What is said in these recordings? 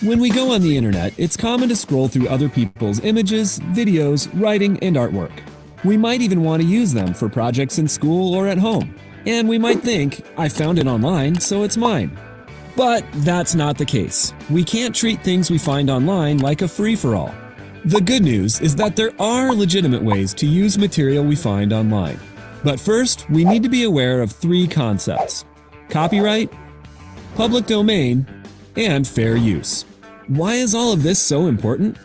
When we go on the internet, it's common to scroll through other people's images, videos, writing, and artwork. We might even want to use them for projects in school or at home. And we might think, I found it online, so it's mine. But that's not the case. We can't treat things we find online like a free-for-all. The good news is that there are legitimate ways to use material we find online. But first, we need to be aware of three concepts: copyright, public domain, and fair use. Why is all of this so important?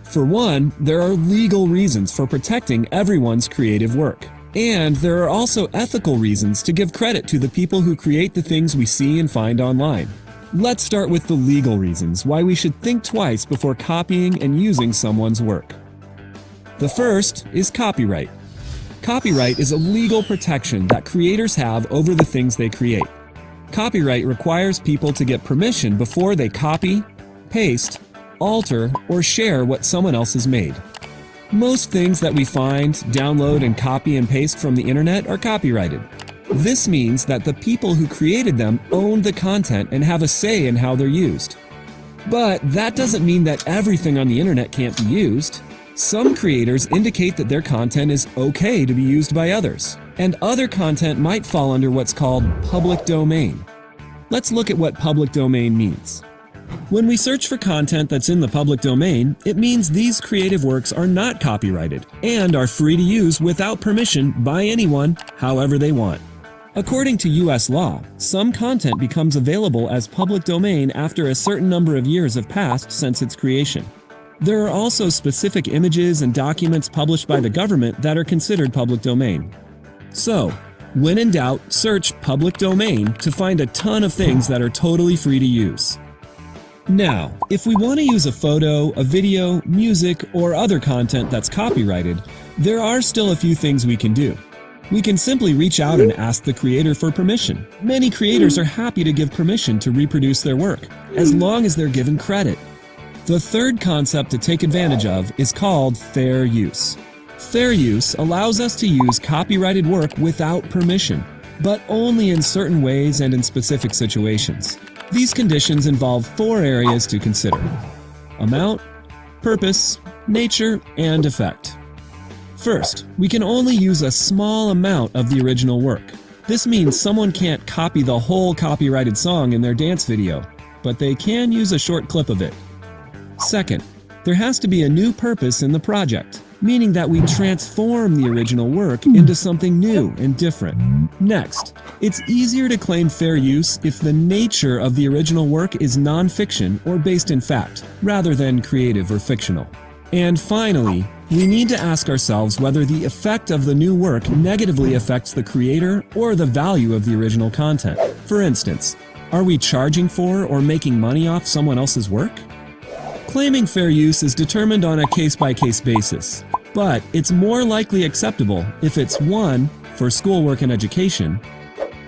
For one, there are legal reasons for protecting everyone's creative work. And there are also ethical reasons to give credit to the people who create the things we see and find online. Let's start with the legal reasons why we should think twice before copying and using someone's work. The first is copyright. Copyright is a legal protection that creators have over the things they create. Copyright requires people to get permission before they copy, paste, alter, or share what someone else has made. Most things that we find, download, and copy and paste from the internet are copyrighted. This means that the people who created them own the content and have a say in how they're used. But that doesn't mean that everything on the internet can't be used. Some creators indicate that their content is okay to be used by others, and other content might fall under what's called public domain. Let's look at what public domain means. When we search for content that's in the public domain, it means these creative works are not copyrighted and are free to use without permission by anyone, however they want. According to U.S. law, some content becomes available as public domain after a certain number of years have passed since its creation. There are also specific images and documents published by the government that are considered public domain. So, when in doubt, search public domain to find a ton of things that are totally free to use. Now, if we want to use a photo, a video, music, or other content that's copyrighted, there are still a few things we can do. We can simply reach out and ask the creator for permission. Many creators are happy to give permission to reproduce their work, as long as they're given credit. The third concept to take advantage of is called fair use. Fair use allows us to use copyrighted work without permission, but only in certain ways and in specific situations. These conditions involve 4 areas to consider: amount, purpose, nature, and effect. First, we can only use a small amount of the original work. This means someone can't copy the whole copyrighted song in their dance video, but they can use a short clip of it. Second, there has to be a new purpose in the project, meaning that we transform the original work into something new and different. Next, it's easier to claim fair use if the nature of the original work is non-fiction or based in fact, rather than creative or fictional. And finally, we need to ask ourselves whether the effect of the new work negatively affects the creator or the value of the original content. For instance, are we charging for or making money off someone else's work? Claiming fair use is determined on a case-by-case basis, but it's more likely acceptable if it's 1. For schoolwork and education,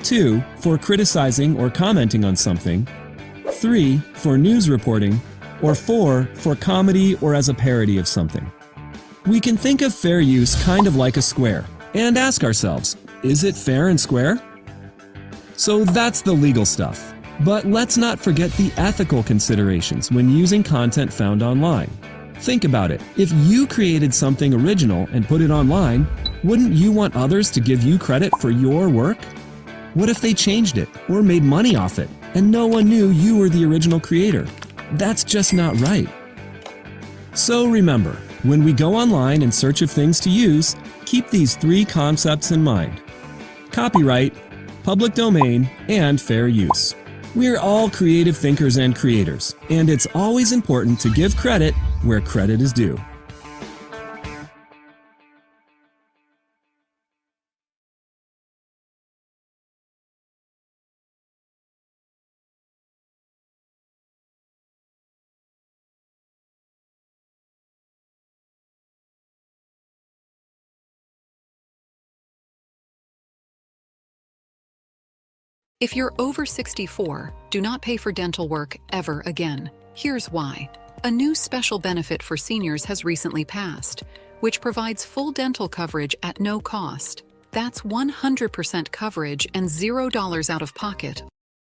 2. For criticizing or commenting on something, 3. For news reporting, or 4. For comedy or as a parody of something. We can think of fair use kind of like a square, and ask ourselves, is it fair and square? So that's the legal stuff. But let's not forget the ethical considerations when using content found online. Think about it. If you created something original and put it online, wouldn't you want others to give you credit for your work? What if they changed it or made money off it and no one knew you were the original creator? That's just not right. So remember, when we go online in search of things to use, keep these 3 concepts in mind: copyright, public domain, and fair use. We're all creative thinkers and creators, and it's always important to give credit where credit is due. If you're over 64, do not pay for dental work ever again. Here's why. A new special benefit for seniors has recently passed, which provides full dental coverage at no cost. That's 100% coverage and $0 out of pocket.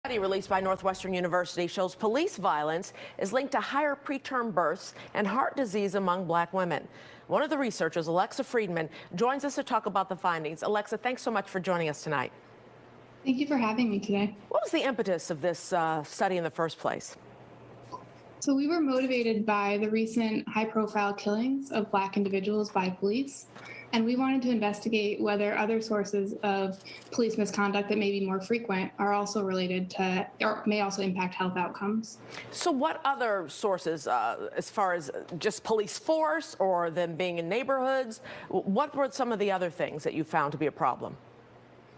A study released by Northwestern University shows police violence is linked to higher preterm births and heart disease among black women. One of the researchers, Alexa Friedman, joins us to talk about the findings. Alexa, thanks so much for joining us tonight. Thank you for having me today. What was the impetus of this study in the first place? So we were motivated by the recent high-profile killings of Black individuals by police, and we wanted to investigate whether other sources of police misconduct that may be more frequent are also related to, or may also impact health outcomes. So what other sources, as far as just police force or them being in neighborhoods, what were some of the other things that you found to be a problem?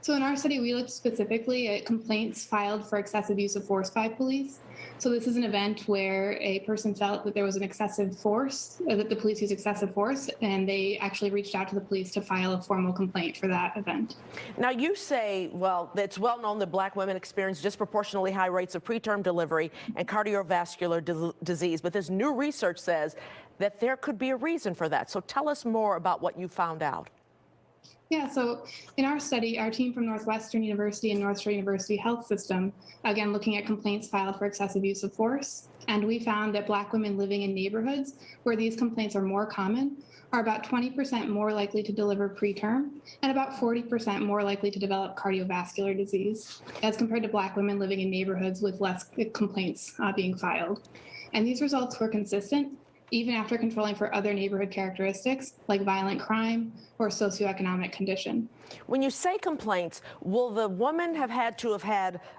So in our study, we looked specifically at complaints filed for excessive use of force by police. So this is an event where a person felt that there was an excessive force, that the police used excessive force, and they actually reached out to the police to file a formal complaint for that event. Now you say, well, it's well known that black women experience disproportionately high rates of preterm delivery and cardiovascular disease, but this new research says that there could be a reason for that. So tell us more about what you found out. Yeah, so in our study, our team from Northwestern University and North Shore University Health System, again, looking at complaints filed for excessive use of force, and we found that Black women living in neighborhoods where these complaints are more common are about 20% more likely to deliver preterm and about 40% more likely to develop cardiovascular disease as compared to Black women living in neighborhoods with less complaints being filed. And these results were consistent even after controlling for other neighborhood characteristics like violent crime or socioeconomic condition. When you say complaints, will the woman have had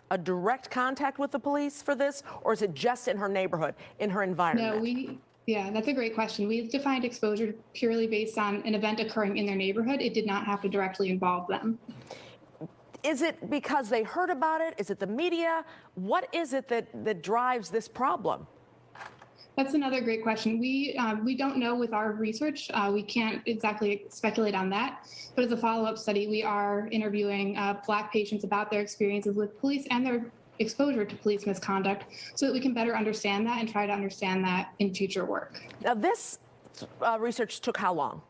a direct contact with the police for this, or is it just in her neighborhood, in her environment? No, yeah, that's a great question. We've defined exposure purely based on an event occurring in their neighborhood. It did not have to directly involve them. Is it because they heard about it? Is it the media? What is it that drives this problem? That's another great question. We don't know with our research. We can't exactly speculate on that. But as a follow-up study, we are interviewing Black patients about their experiences with police and their exposure to police misconduct so that we can better understand that and try to understand that in future work. Now, this research took how long?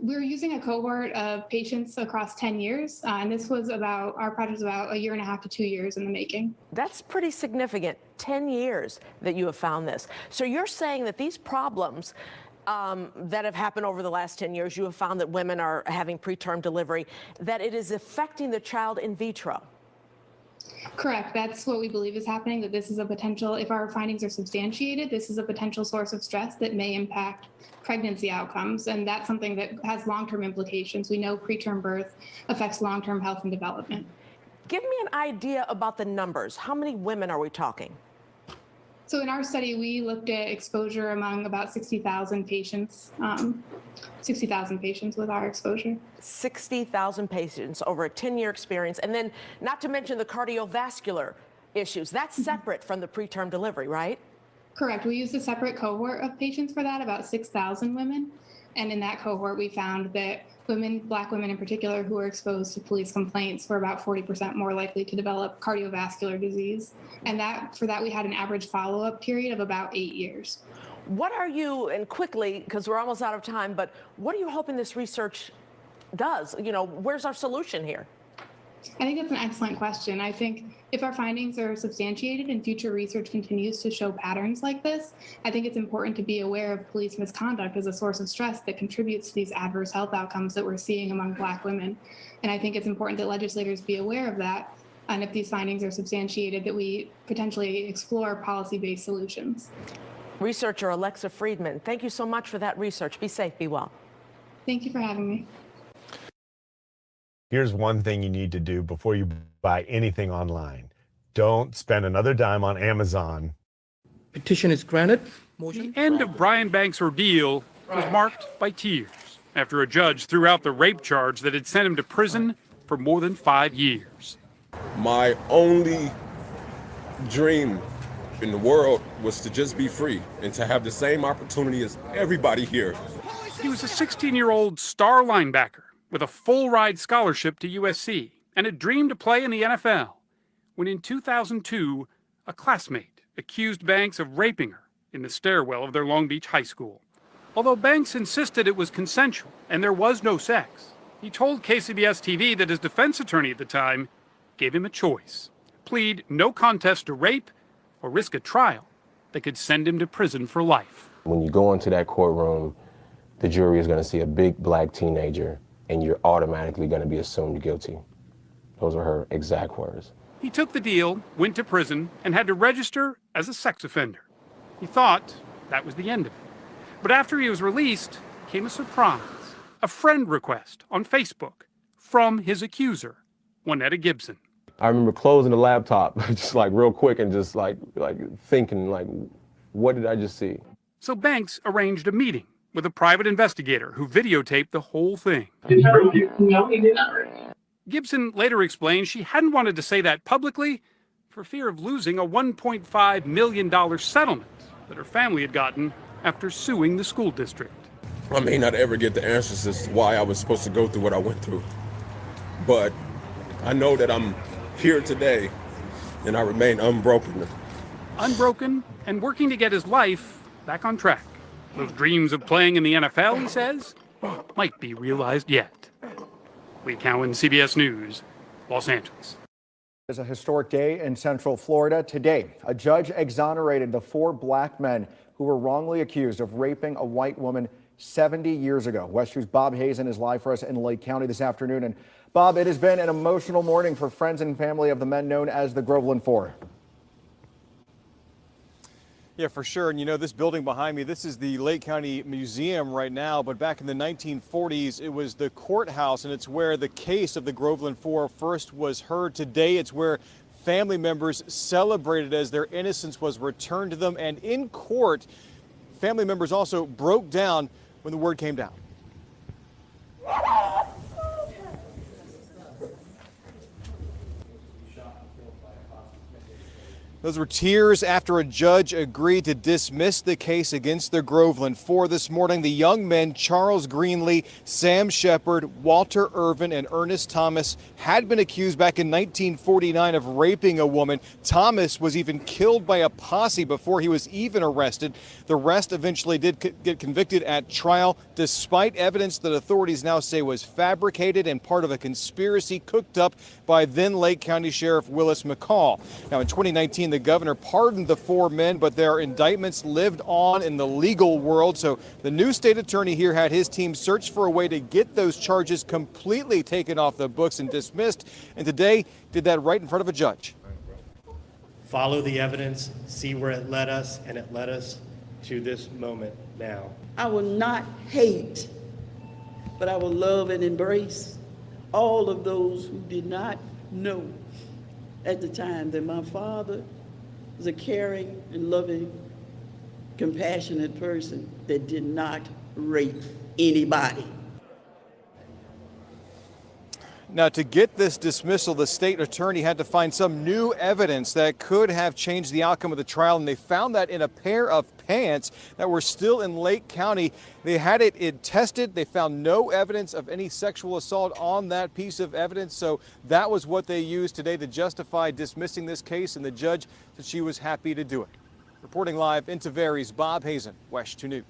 We were using a cohort of patients across 10 years, and this was our project was about 1.5 to 2 years in the making. That's pretty significant, 10 years that you have found this. So you're saying that these problems that have happened over the last 10 years, you have found that women are having preterm delivery, that it is affecting the child in vitro. Correct. That's what we believe is happening, that this is a potential, if our findings are substantiated, this is a potential source of stress that may impact pregnancy outcomes. And that's something that has long-term implications. We know preterm birth affects long-term health and development. Give me an idea about the numbers. How many women are we talking? So in our study, we looked at exposure among about 60,000 patients, 60,000 patients with our exposure. 60,000 patients over a 10-year experience. And then not to mention the cardiovascular issues. That's separate from the preterm delivery, right? Correct. We used a separate cohort of patients for that, about 6,000 women. And in that cohort, we found that women, Black women in particular, who were exposed to police complaints were about 40% more likely to develop cardiovascular disease. And for that, we had an average follow-up period of about 8 years. What are you, and quickly, because we're almost out of time, but what are you hoping this research does? You know, where's our solution here? I think that's an excellent question. I think if our findings are substantiated and future research continues to show patterns like this, I think it's important to be aware of police misconduct as a source of stress that contributes to these adverse health outcomes that we're seeing among Black women. And I think it's important that legislators be aware of that. And if these findings are substantiated, that we potentially explore policy-based solutions. Researcher Alexa Friedman, thank you so much for that research. Be safe, be well. Thank you for having me. Here's one thing you need to do before you buy anything online. Don't spend another dime on Amazon. Petition is granted. The end of Brian Banks' ordeal was marked by tears after a judge threw out the rape charge that had sent him to prison for more than 5 years. My only dream in the world was to just be free and to have the same opportunity as everybody here. He was a 16-year-old star linebacker with a full-ride scholarship to USC and had dreamed to play in the NFL when in 2002, a classmate accused Banks of raping her in the stairwell of their Long Beach high school. Although Banks insisted it was consensual and there was no sex, he told KCBS TV that his defense attorney at the time gave him a choice: plead no contest to rape or risk a trial that could send him to prison for life. When you go into that courtroom, the jury is going to see a big black teenager, and you're automatically going to be assumed guilty. Those are her exact words. He took the deal, went to prison, and had to register as a sex offender. He thought that was the end of it. But after he was released, came a surprise: a friend request on Facebook from his accuser, Juanetta Gibson. I remember closing the laptop just like real quick and just like thinking, like, what did I just see? So Banks arranged a meeting with a private investigator who videotaped the whole thing. No, he did not. Gibson later explained she hadn't wanted to say that publicly for fear of losing a $1.5 million settlement that her family had gotten after suing the school district. I may not ever get the answers as to why I was supposed to go through what I went through, but I know that I'm here today and I remain unbroken. Unbroken and working to get his life back on track. Those dreams of playing in the NFL, he says, might be realized yet. Lee Cowan, CBS News, Los Angeles. It's a historic day in Central Florida. Today, a judge exonerated the 4 black men who were wrongly accused of raping a white woman 70 years ago. WESH News' Bob Hazen is live for us in Lake County this afternoon. And Bob, it has been an emotional morning for friends and family of the men known as the Groveland Four. Yeah, for sure. And you know, this building behind me, this is the Lake County Museum right now. But back in the 1940s, it was the courthouse, and it's where the case of the Groveland Four first was heard. Today, it's where family members celebrated as their innocence was returned to them. And in court, family members also broke down when the word came down. Those were tears after a judge agreed to dismiss the case against the Groveland Four this morning. The young men, Charles Greenlee, Sam Shepard, Walter Irvin, and Ernest Thomas, had been accused back in 1949 of raping a woman. Thomas was even killed by a posse before he was even arrested. The rest eventually did get convicted at trial, despite evidence that authorities now say was fabricated and part of a conspiracy cooked up by then Lake County Sheriff Willis McCall. Now, in 2019, the governor pardoned the 4 men, but their indictments lived on in the legal world. So the new state attorney here had his team search for a way to get those charges completely taken off the books and dismissed. And today did that right in front of a judge. Follow the evidence, see where it led us, and it led us to this moment now. I will not hate, but I will love and embrace all of those who did not know at the time that my father was a caring and loving, compassionate person that did not rape anybody. Now, to get this dismissal, the state attorney had to find some new evidence that could have changed the outcome of the trial, and they found that in a pair of pants that were still in Lake County. They had it tested. They found no evidence of any sexual assault on that piece of evidence, so that was what they used today to justify dismissing this case, and the judge said she was happy to do it. Reporting live in Tavares, Bob Hazen, WESH 2 News.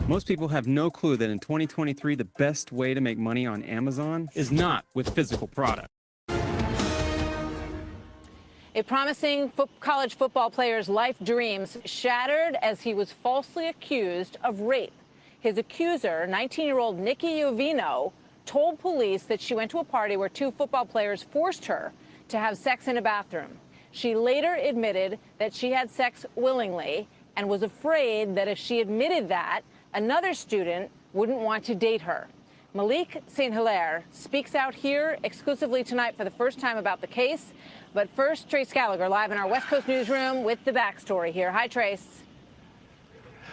Most people have no clue that in 2023, the best way to make money on Amazon is not with physical product. A promising college football player's life dreams shattered as he was falsely accused of rape. His accuser, 19-year-old Nikki Iovino, told police that she went to a party where 2 football players forced her to have sex in a bathroom. She later admitted that she had sex willingly and was afraid that if she admitted that, another student wouldn't want to date her. Malik St. Hilaire speaks out here exclusively tonight for the first time about the case. But first, Trace Gallagher live in our West Coast newsroom with the backstory here. Hi, Trace.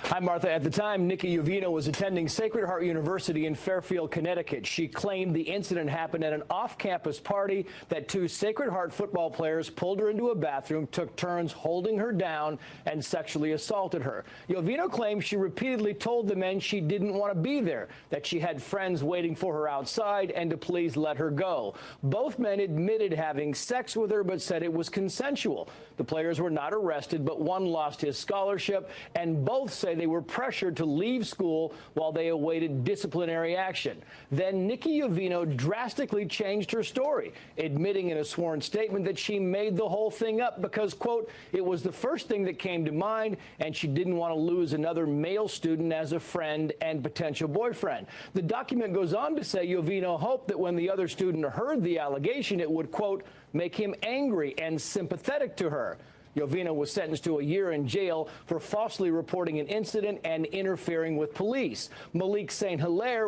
Hi, Martha. At the time, Nikki Iovino was attending Sacred Heart University in Fairfield, Connecticut. She claimed the incident happened at an off-campus party, that 2 Sacred Heart football players pulled her into a bathroom, took turns holding her down, and sexually assaulted her. Iovino claims she repeatedly told the men she didn't want to be there, that she had friends waiting for her outside, and to please let her go. Both men admitted having sex with her, but said it was consensual. The players were not arrested, but one lost his scholarship, and both say say they were pressured to leave school while they awaited disciplinary action. Then Nikki Uvino drastically changed her story, admitting in a sworn statement that she made the whole thing up because, quote, it was the first thing that came to mind and she didn't want to lose another male student as a friend and potential boyfriend. The document goes on to say Uvino hoped that when the other student heard the allegation, it would, quote, make him angry and sympathetic to her. Uvino was sentenced to a year in jail for falsely reporting an incident and interfering with police. Minneapolis-St,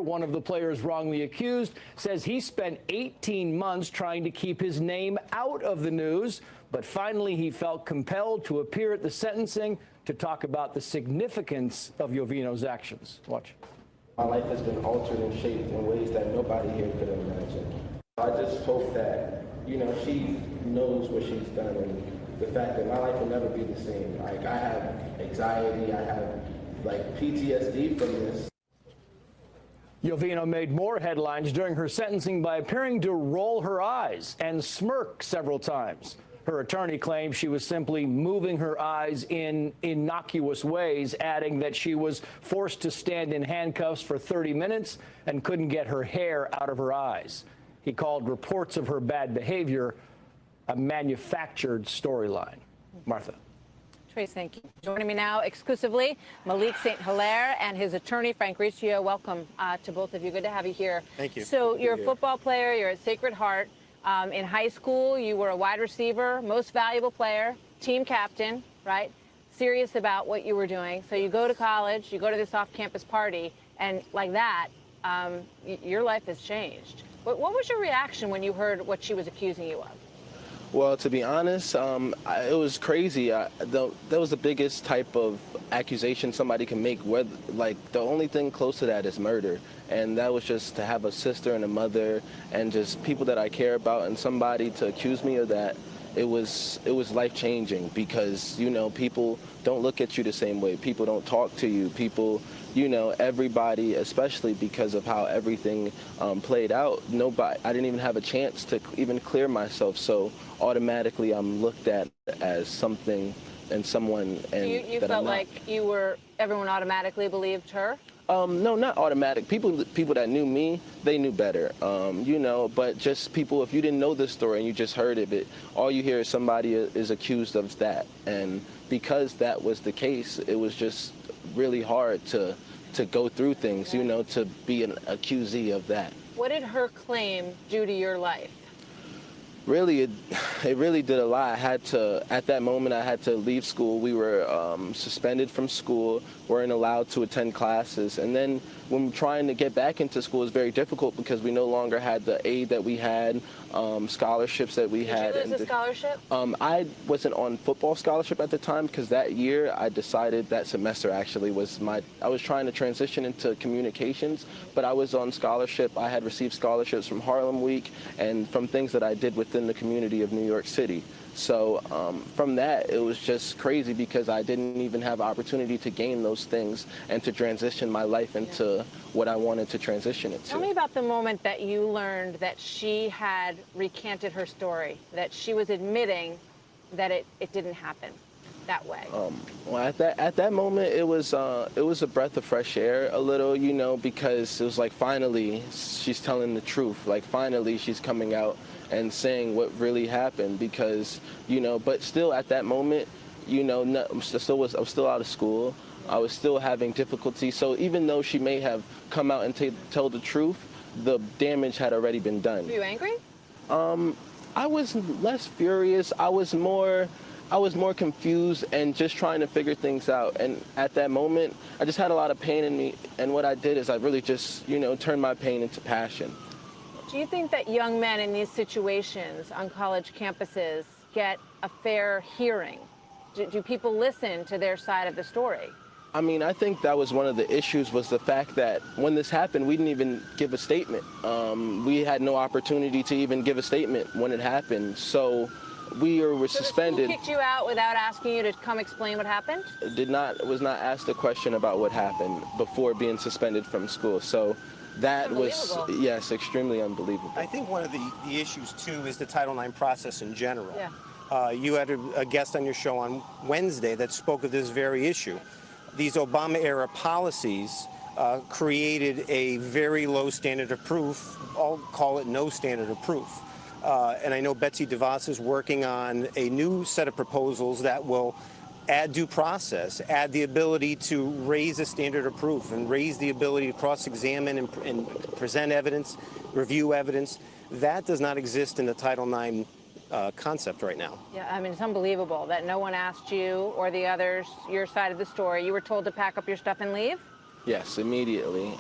one of the players wrongly accused, says he spent 18 months trying to keep his name out of the news, but finally he felt compelled to appear at the sentencing to talk about the significance of Uvino's actions. Watch. My life has been altered and shaped in ways that nobody here could imagine. I just hope that, you know, she knows what she's done and the fact that my life will never be the same. Like, I have anxiety, I have, like, PTSD from this. Uvino made more headlines during her sentencing by appearing to roll her eyes and smirk several times. Her attorney claimed she was simply moving her eyes in innocuous ways, adding that she was forced to stand in handcuffs for 30 minutes and couldn't get her hair out of her eyes. He called reports of her bad behavior a manufactured storyline. Martha. Trace, thank you. Joining me now exclusively, Minneapolis-St and his attorney, Frank Riccio. Welcome to both of you. Good to have you here. Thank you. So you're a football player. You're at Sacred Heart. In high school, you were a wide receiver, most valuable player, team captain, right? Serious about what you were doing. So you go to college, you go to this off-campus party, and like that, your life has changed. What was your reaction when you heard what she was accusing you of? Well, to be honest, it was crazy. That was the biggest type of accusation somebody can make. Like, the only thing close to that is murder. And that was just to have a sister and a mother and just people that I care about, and somebody to accuse me of that. It was life-changing because, you know, people don't look at you the same way. People don't talk to you. People, you know, everybody, especially because of how everything played out, I didn't even have a chance to even clear myself. So automatically I'm looked at as something and someone. And you felt like everyone automatically believed her? No, not automatic. People that knew me, they knew better. You know, but just people, if you didn't know this story and you just heard of it, all you hear is somebody is accused of that. And because that was the case, it was just really hard to go through things, you know, to be an accusee of that. What did her claim do to your life? Really, it really did a lot. At that moment, I had to leave school. We were suspended from school, weren't allowed to attend classes. And then when trying to get back into school was very difficult because we no longer had the aid that we had, scholarships that we had. Did you lose a scholarship? I wasn't on football scholarship at the time because that year I decided, that semester actually, I was trying to transition into communications, but I was on scholarship. I had received scholarships from Harlem Week and from things that I did within the community of New York City. So from that, it was just crazy because I didn't even have opportunity to gain those things and to transition my life into what I wanted to transition it to. Tell me about the moment that you learned that she had recanted her story, that she was admitting that it didn't happen that way. Well, at that moment, it was a breath of fresh air, a little, you know, because it was like finally she's telling the truth. Like finally she's coming out and saying what really happened, because, you know, but still at that moment, you know, I was still out of school. I was still having difficulty. So even though she may have come out and tell the truth, the damage had already been done. Were you angry? I was less furious. I was more confused and just trying to figure things out. And at that moment, I just had a lot of pain in me. And what I did is I really just, you know, turned my pain into passion. Do you think that young men in these situations on college campuses get a fair hearing? Do people listen to their side of the story? I mean, I think that was one of the issues, was the fact that when this happened, we didn't even give a statement. We had no opportunity to even give a statement when it happened. So we were suspended. So the school kicked you out without asking you to come explain what happened? Was not asked a question about what happened before being suspended from school. So that was, yes, extremely unbelievable. I think one of the issues, too, is the Title IX process in general. Yeah. You had a guest on your show on Wednesday that spoke of this very issue. these Obama-era policies created a very low standard of proof. I'll call it no standard of proof. And I know Betsy DeVos is working on a new set of proposals that will add due process, add the ability to raise the standard of proof and raise the ability to cross-examine and present evidence, review evidence. That does not exist in the Title IX concept right now. Yeah, I mean, it's unbelievable that no one asked you or the others your side of the story. You were told to pack up your stuff and leave? Yes, immediately.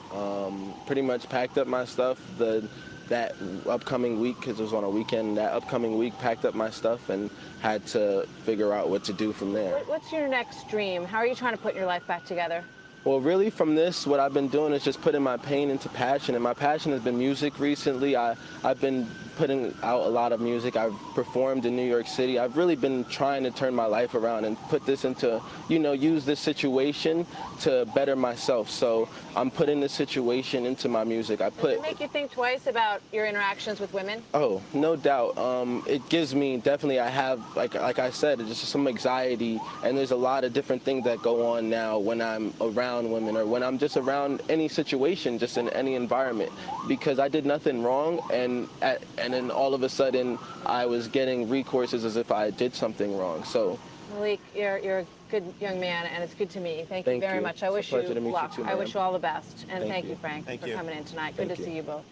Pretty much packed up my stuff that upcoming week, because it was on a weekend, that upcoming week packed up my stuff and had to figure out what to do from there. What's your next dream? How are you trying to put your life back together? Well, really from this, what I've been doing is just putting my pain into passion, and my passion has been music recently. I've been putting out a lot of music. I've performed in New York City. I've really been trying to turn my life around and put this into, use this situation to better myself. So I'm putting this situation into my music. Does it make you think twice about your interactions with women? Oh, no doubt. It gives me, definitely, I have, like I said, just some anxiety, and there's a lot of different things that go on now when I'm around women or when I'm just around any situation, just in any environment, because I did nothing wrong, and then all of a sudden I was getting recourses as if I did something wrong. So, Malik, you're a good young man, and it's good to meet you. Thank you very much. I wish you luck. I wish you all the best. And thank you, Frank, for coming in tonight. Good to see you both.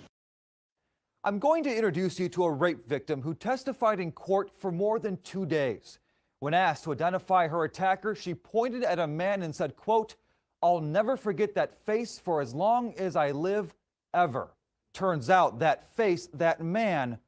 I'm going to introduce you to a rape victim who testified in court for more than 2 days. When asked to identify her attacker, she pointed at a man and said, quote, "I'll never forget that face for as long as I live, ever." Turns out that face, that man,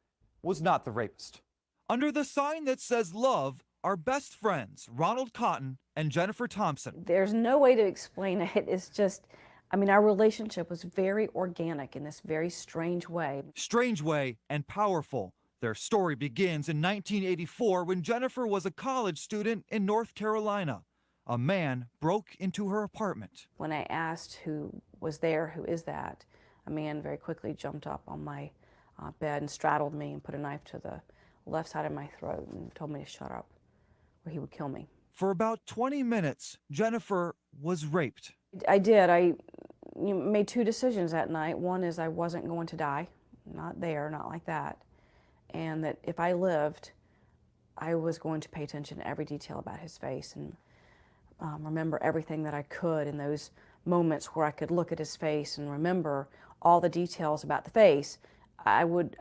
was not the rapist. Under the sign that says love are best friends Ronald Cotton and Jennifer Thompson. There's no way to explain it. It's just, our relationship was very organic in this very strange way. Strange way and powerful. Their story begins in 1984 when Jennifer was a college student in North Carolina. A man broke into her apartment. When I asked who was there, who is that, a man very quickly jumped up on my bed and straddled me and put a knife to the left side of my throat and told me to shut up or he would kill me. For about 20 minutes, Jennifer was raped. I did. I made two decisions that night. One is I wasn't going to die, not there, not like that. And that if I lived, I was going to pay attention to every detail about his face and remember everything that I could in those moments where I could look at his face and remember all the details about the face. I would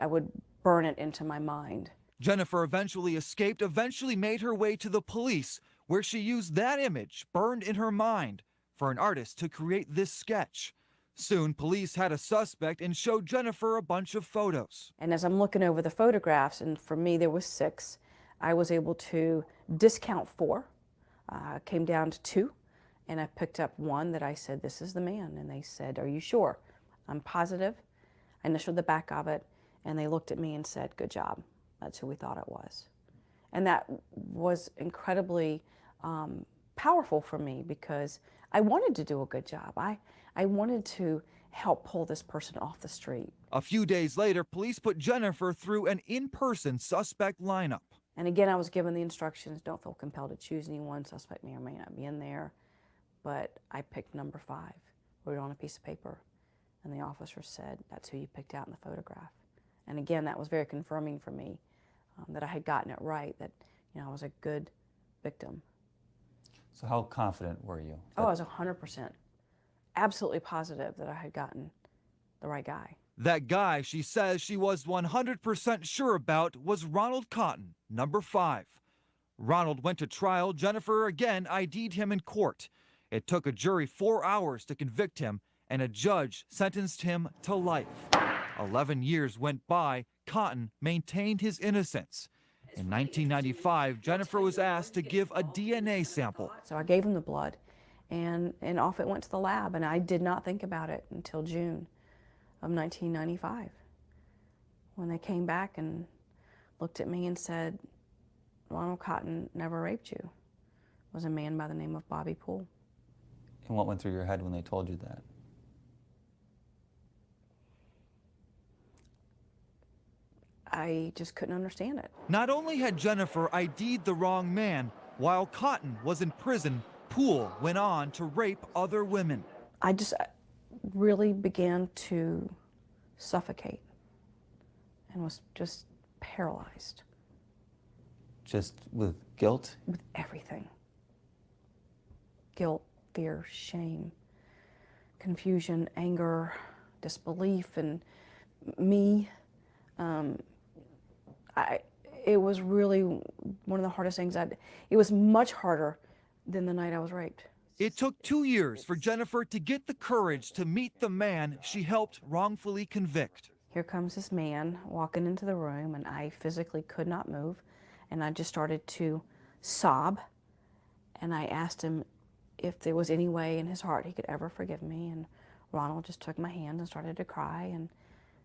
burn it into my mind. Jennifer eventually escaped, eventually made her way to the police, where she used that image burned in her mind for an artist to create this sketch. Soon, police had a suspect and showed Jennifer a bunch of photos. And as I'm looking over the photographs, and for me there was 6, I was able to discount 4, came down to 2, and I picked up one that I said, "This is the man." And they said, "Are you sure?" "I'm positive." I initialed the back of it, and they looked at me and said, "Good job. That's who we thought it was." And that was incredibly powerful for me because I wanted to do a good job. I wanted to help pull this person off the street. A few days later, police put Jennifer through an in-person suspect lineup. And again, I was given the instructions, don't feel compelled to choose anyone. Suspect may or may not be in there. But I picked number 5, wrote it on a piece of paper, and the officer said, "That's who you picked out in the photograph." And again, that was very confirming for me that I had gotten it right, that I was a good victim. So how confident were you? Oh, I was 100%, absolutely positive that I had gotten the right guy. That guy she says she was 100% sure about was Ronald Cotton, number 5. Ronald went to trial. Jennifer again ID'd him in court. It took a jury 4 hours to convict him, and a judge sentenced him to life. 11 years went by. Cotton maintained his innocence. In 1995, Jennifer was asked to give a DNA sample. So I gave him the blood, and off it went to the lab, and I did not think about it until June of 1995, when they came back and looked at me and said, "Ronald Cotton never raped you. It was a man by the name of Bobby Poole." And what went through your head when they told you that? I just couldn't understand it. Not only had Jennifer ID'd the wrong man, while Cotton was in prison Poole went on to rape other women. I just really began to suffocate and was just paralyzed. Just with guilt? With everything. Guilt, fear, shame, confusion, anger, disbelief, and me. It was really one of the hardest things it was much harder than the night I was raped. It took 2 years for Jennifer to get the courage to meet the man she helped wrongfully convict. Here comes this man walking into the room, and I physically could not move, and I just started to sob, and I asked him if there was any way in his heart he could ever forgive me, and Ronald just took my hand and started to cry and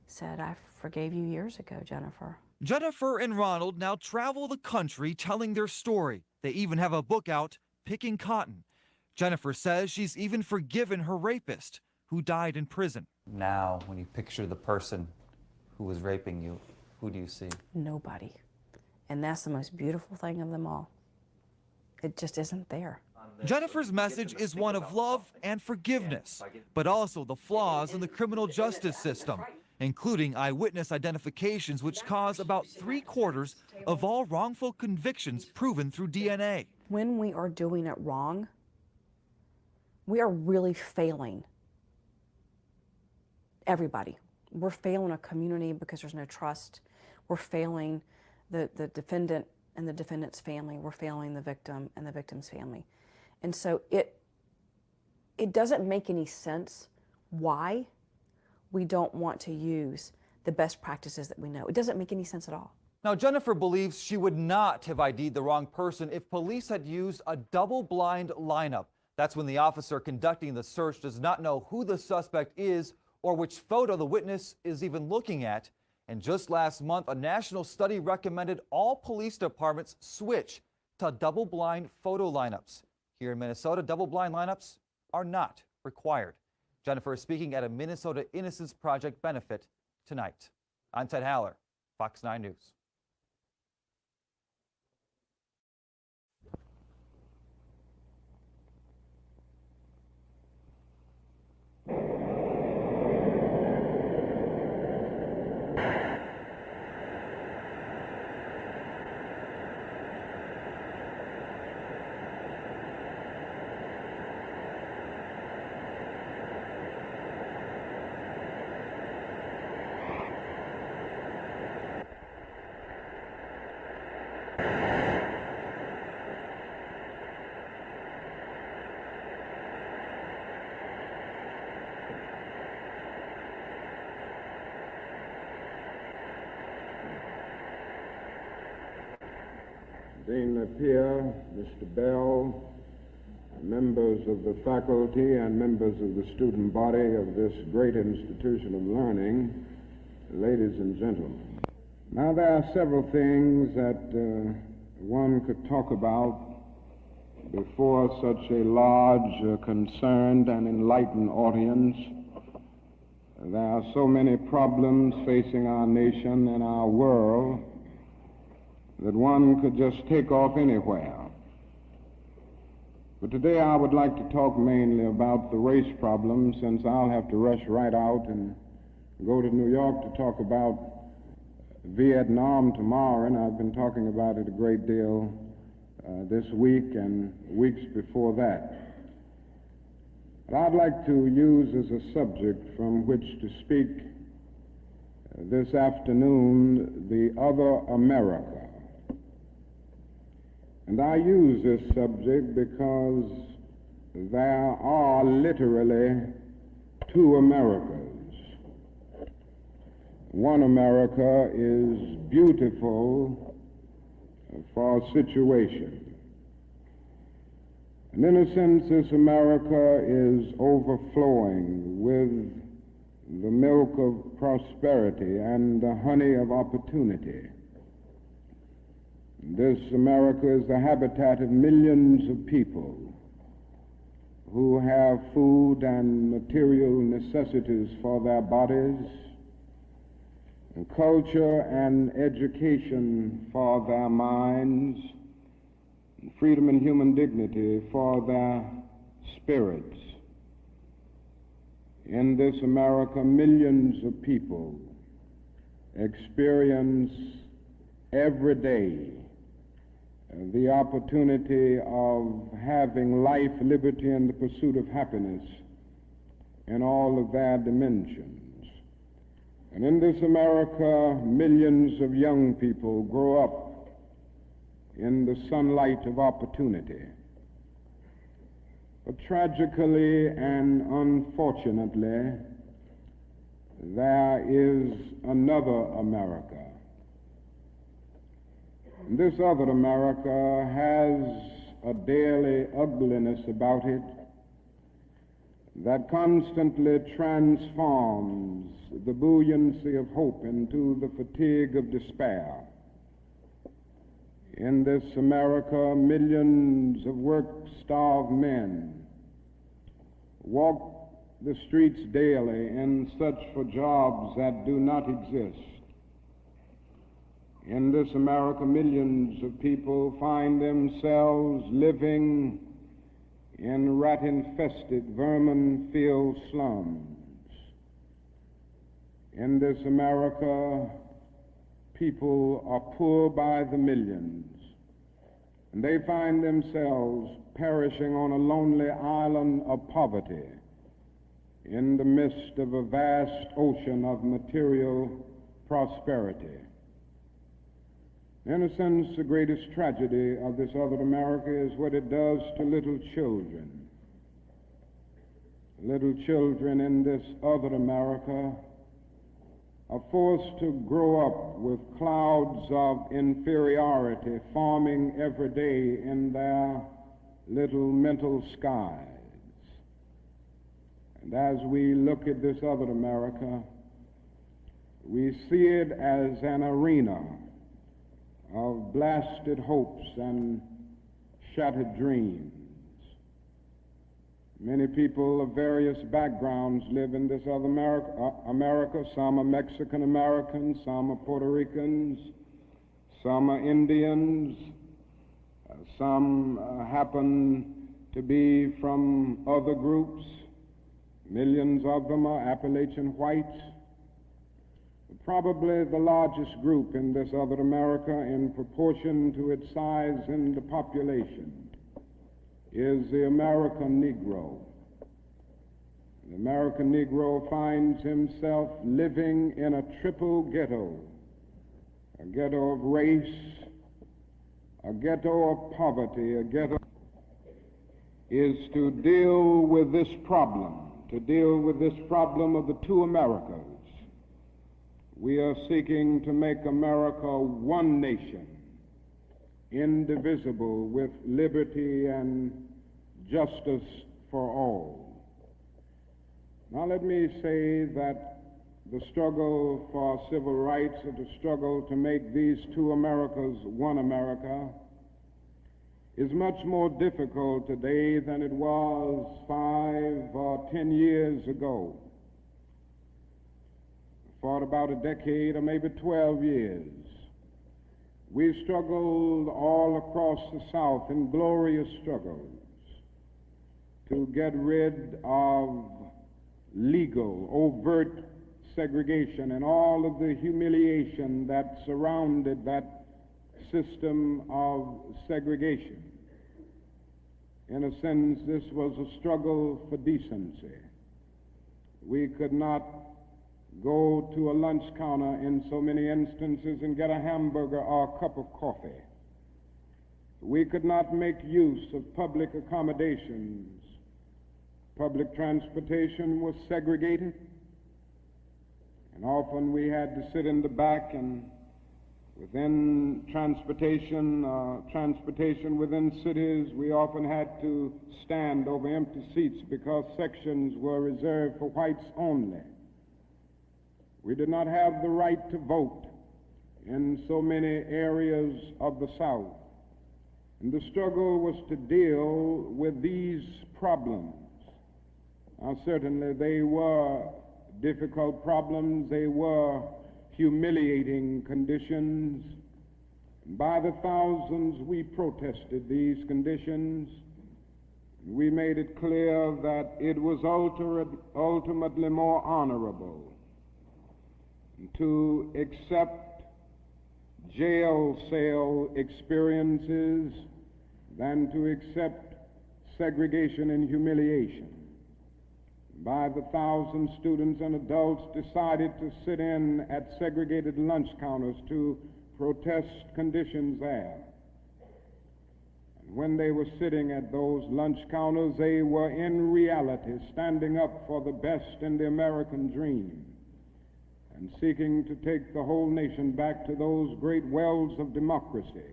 said, "I forgave you years ago, Jennifer." Jennifer and Ronald now travel the country telling their story. They even have a book out, Picking Cotton. Jennifer says she's even forgiven her rapist, who died in prison. Now, when you picture the person who was raping you, who do you see? Nobody. And that's the most beautiful thing of them all. It just isn't there. Jennifer's message is one of love and forgiveness, but also the flaws in the criminal justice system, including eyewitness identifications, which cause about 3/4 of all wrongful convictions proven through DNA. When we are doing it wrong, we are really failing everybody. We're failing a community because there's no trust. We're failing the defendant and the defendant's family. We're failing the victim and the victim's family. And so it doesn't make any sense why we don't want to use the best practices that we know. It doesn't make any sense at all. Now, Jennifer believes she would not have ID'd the wrong person if police had used a double-blind lineup. That's when the officer conducting the search does not know who the suspect is or which photo the witness is even looking at. And just last month, a national study recommended all police departments switch to double-blind photo lineups. Here in Minnesota, double-blind lineups are not required. Jennifer is speaking at a Minnesota Innocence Project benefit tonight. I'm Ted Haller, Fox 9 News. Dean Napier, Mr. Bell, members of the faculty and members of the student body of this great institution of learning, ladies and gentlemen. Now, there are several things that one could talk about before such a large, concerned, and enlightened audience. There are so many problems facing our nation and our world that one could just take off anywhere. But today I would like to talk mainly about the race problem, since I'll have to rush right out and go to New York to talk about Vietnam tomorrow, and I've been talking about it a great deal this week and weeks before that. But I'd like to use as a subject from which to speak this afternoon the other America. And I use this subject because there are literally two Americas. One America is beautiful for a situation. And in a sense, this America is overflowing with the milk of prosperity and the honey of opportunity. This America is the habitat of millions of people who have food and material necessities for their bodies, and culture and education for their minds, freedom and human dignity for their spirits. In this America, millions of people experience every day the opportunity of having life, liberty, and the pursuit of happiness in all of their dimensions. And in this America, millions of young people grow up in the sunlight of opportunity. But tragically and unfortunately, there is another America. And this other America has a daily ugliness about it that constantly transforms the buoyancy of hope into the fatigue of despair. In this America, millions of work-starved men walk the streets daily in search for jobs that do not exist. In this America, millions of people find themselves living in rat-infested, vermin-filled slums. In this America, people are poor by the millions, and they find themselves perishing on a lonely island of poverty in the midst of a vast ocean of material prosperity. In a sense, the greatest tragedy of this other America is what it does to little children. Little children in this other America are forced to grow up with clouds of inferiority forming every day in their little mental skies. And as we look at this other America, we see it as an arena of blasted hopes and shattered dreams. Many people of various backgrounds live in this other America. Some are Mexican Americans, some are Puerto Ricans, some are Indians, some happen to be from other groups. Millions of them are Appalachian whites. Probably the largest group in this other America, in proportion to its size in the population, is the American Negro. The American Negro finds himself living in a triple ghetto, a ghetto of race, a ghetto of poverty, a ghetto is to deal with this problem, of the two Americas. We are seeking to make America one nation, indivisible, with liberty and justice for all. Now let me say that the struggle for civil rights, or the struggle to make these two Americas one America, is much more difficult today than it was 5 or 10 years ago. For about a decade or maybe 12 years, we struggled all across the South in glorious struggles to get rid of legal, overt segregation and all of the humiliation that surrounded that system of segregation. In a sense, this was a struggle for decency. We could not go to a lunch counter in so many instances and get a hamburger or a cup of coffee. We could not make use of public accommodations. Public transportation was segregated, and often we had to sit in the back, and within transportation within cities, we often had to stand over empty seats because sections were reserved for whites only. We did not have the right to vote in so many areas of the South. And the struggle was to deal with these problems. Now, certainly they were difficult problems. They were humiliating conditions. By the thousands, we protested these conditions. We made it clear that it was ultimately more honorable to accept jail cell experiences than to accept segregation and humiliation. By the thousands, students and adults decided to sit in at segregated lunch counters to protest conditions there. And when they were sitting at those lunch counters, they were in reality standing up for the best in the American dream and seeking to take the whole nation back to those great wells of democracy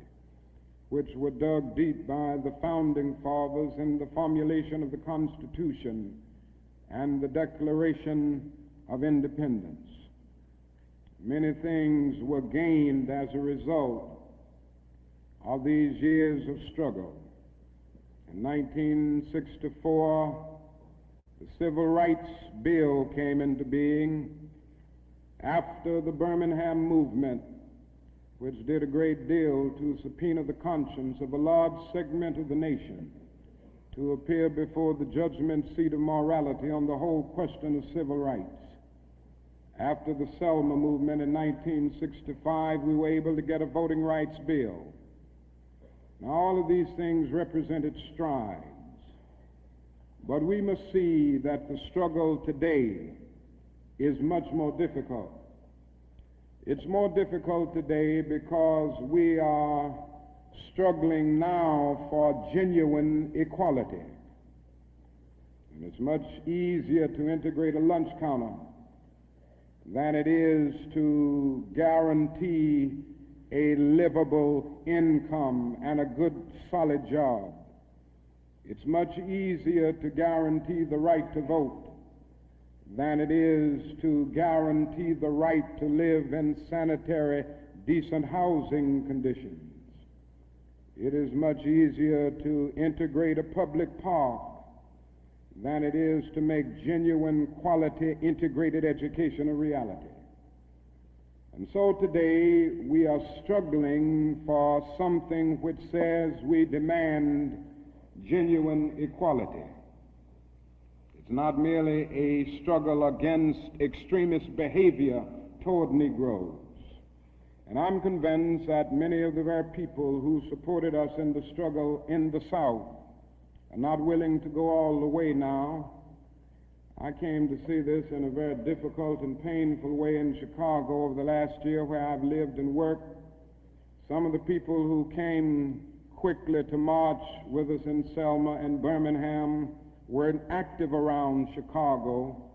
which were dug deep by the founding fathers in the formulation of the Constitution and the Declaration of Independence. Many things were gained as a result of these years of struggle. In 1964, the Civil Rights Bill came into being after the Birmingham movement, which did a great deal to subpoena the conscience of a large segment of the nation to appear before the judgment seat of morality on the whole question of civil rights. After the Selma movement in 1965, we were able to get a voting rights bill. Now, all of these things represented strides, but we must see that the struggle today is much more difficult. It's more difficult today because we are struggling now for genuine equality. And it's much easier to integrate a lunch counter than it is to guarantee a livable income and a good, solid job. It's much easier to guarantee the right to vote than it is to guarantee the right to live in sanitary, decent housing conditions. It is much easier to integrate a public park than it is to make genuine, quality, integrated education a reality. And so today we are struggling for something which says we demand genuine equality. It's not merely a struggle against extremist behavior toward Negroes. And I'm convinced that many of the very people who supported us in the struggle in the South are not willing to go all the way now. I came to see this in a very difficult and painful way in Chicago over the last year where I've lived and worked. Some of the people who came quickly to march with us in Selma and Birmingham were active around Chicago.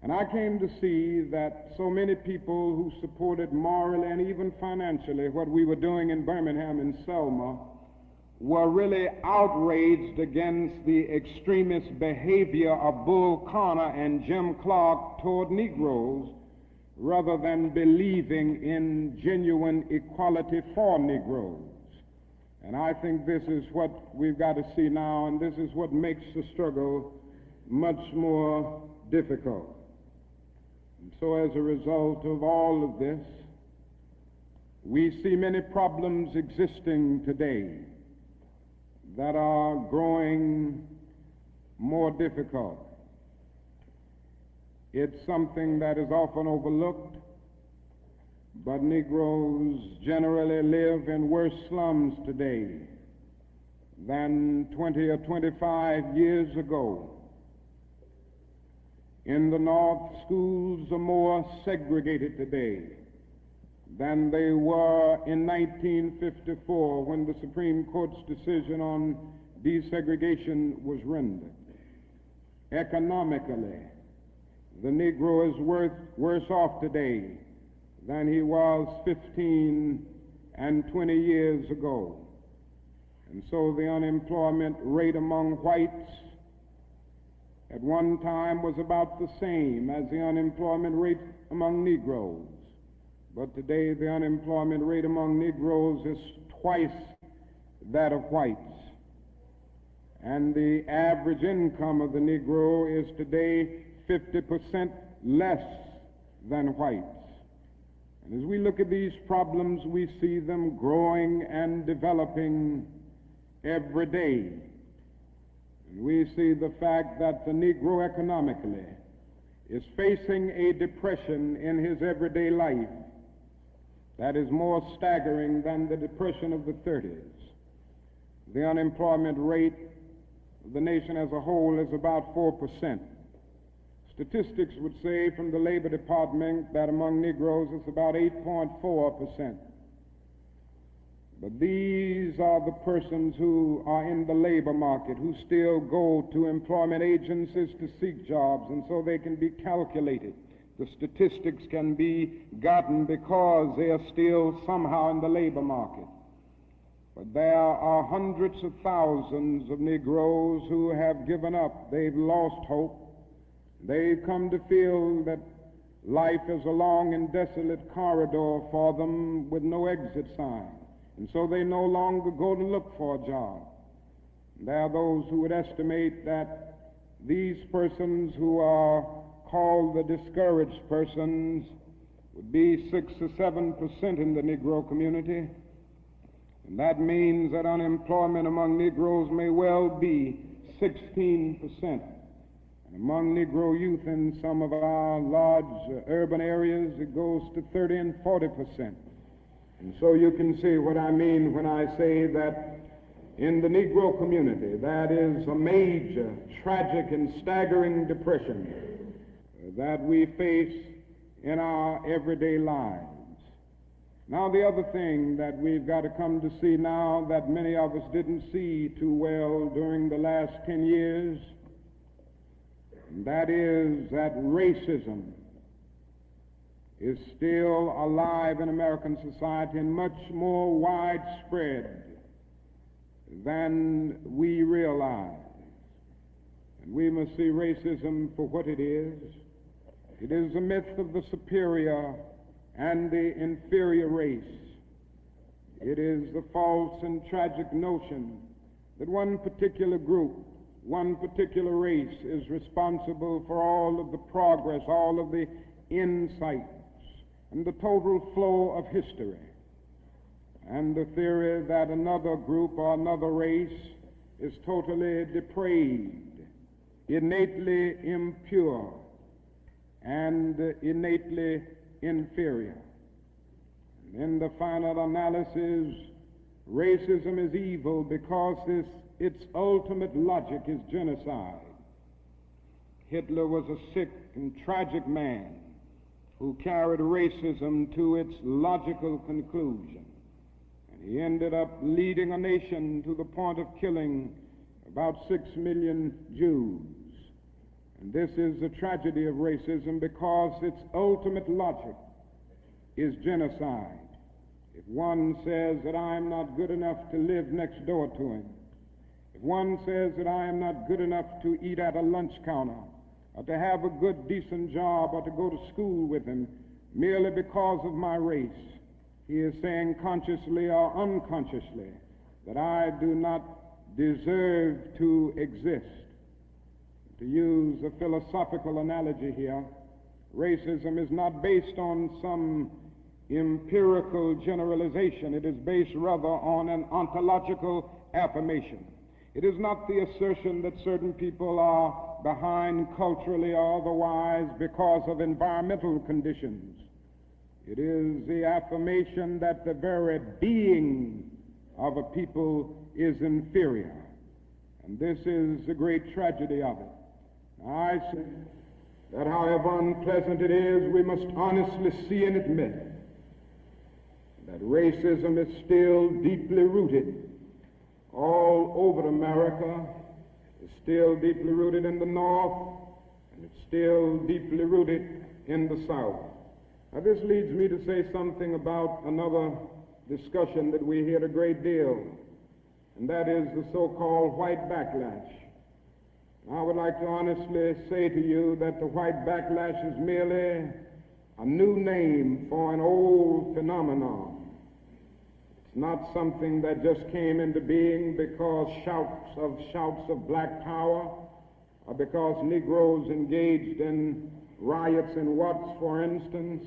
And I came to see that so many people who supported morally and even financially what we were doing in Birmingham and Selma were really outraged against the extremist behavior of Bull Connor and Jim Clark toward Negroes rather than believing in genuine equality for Negroes. And I think this is what we've got to see now, and this is what makes the struggle much more difficult. And so as a result of all of this, we see many problems existing today that are growing more difficult. It's something that is often overlooked, but Negroes generally live in worse slums today than 20 or 25 years ago. In the North, schools are more segregated today than they were in 1954 when the Supreme Court's decision on desegregation was rendered. Economically, the Negro is worse off today than he was 15 and 20 years ago. And so the unemployment rate among whites at one time was about the same as the unemployment rate among Negroes. But today the unemployment rate among Negroes is twice that of whites. And the average income of the Negro is today 50% less than whites. And as we look at these problems, we see them growing and developing every day. And we see the fact that the Negro economically is facing a depression in his everyday life that is more staggering than the depression of the 30s. The unemployment rate of the nation as a whole is about 4%. Statistics would say from the Labor Department that among Negroes it's about 8.4%. But these are the persons who are in the labor market, who still go to employment agencies to seek jobs, and so they can be calculated. The statistics can be gotten because they are still somehow in the labor market. But there are hundreds of thousands of Negroes who have given up. They've lost hope. They've come to feel that life is a long and desolate corridor for them with no exit sign. And so they no longer go to look for a job. There are those who would estimate that these persons who are called the discouraged persons would be 6 or 7% in the Negro community. And that means that unemployment among Negroes may well be 16%. And among Negro youth in some of our large urban areas, it goes to 30 and 40%. And so you can see what I mean when I say that in the Negro community, that is a major, tragic, and staggering depression that we face in our everyday lives. Now, the other thing that we've got to come to see now that many of us didn't see too well during the last 10 years, and that is that racism is still alive in American society and much more widespread than we realize. And we must see racism for what it is. It is a myth of the superior and the inferior race. It is the false and tragic notion that one particular group, one particular race is responsible for all of the progress, all of the insights, and the total flow of history. And the theory that another group or another race is totally depraved, innately impure, and innately inferior. And in the final analysis, racism is evil because its ultimate logic is genocide. Hitler was a sick and tragic man who carried racism to its logical conclusion. And he ended up leading a nation to the point of killing about 6 million Jews. And this is the tragedy of racism because its ultimate logic is genocide. If one says that I am not good enough to live next door to him, if one says that I am not good enough to eat at a lunch counter, or to have a good, decent job, or to go to school with him, merely because of my race, he is saying consciously or unconsciously that I do not deserve to exist. To use a philosophical analogy here, racism is not based on some empirical generalization. It is based rather on an ontological affirmation. It is not the assertion that certain people are behind culturally or otherwise because of environmental conditions. It is the affirmation that the very being of a people is inferior. And this is the great tragedy of it. I say that however unpleasant it is, we must honestly see and admit that racism is still deeply rooted all over America. It's still deeply rooted in the North, and it's still deeply rooted in the South. Now, this leads me to say something about another discussion that we hear a great deal, and that is the so-called white backlash. I would like to honestly say to you that the white backlash is merely a new name for an old phenomenon. It's not something that just came into being because shouts of black power, or because Negroes engaged in riots in Watts, for instance.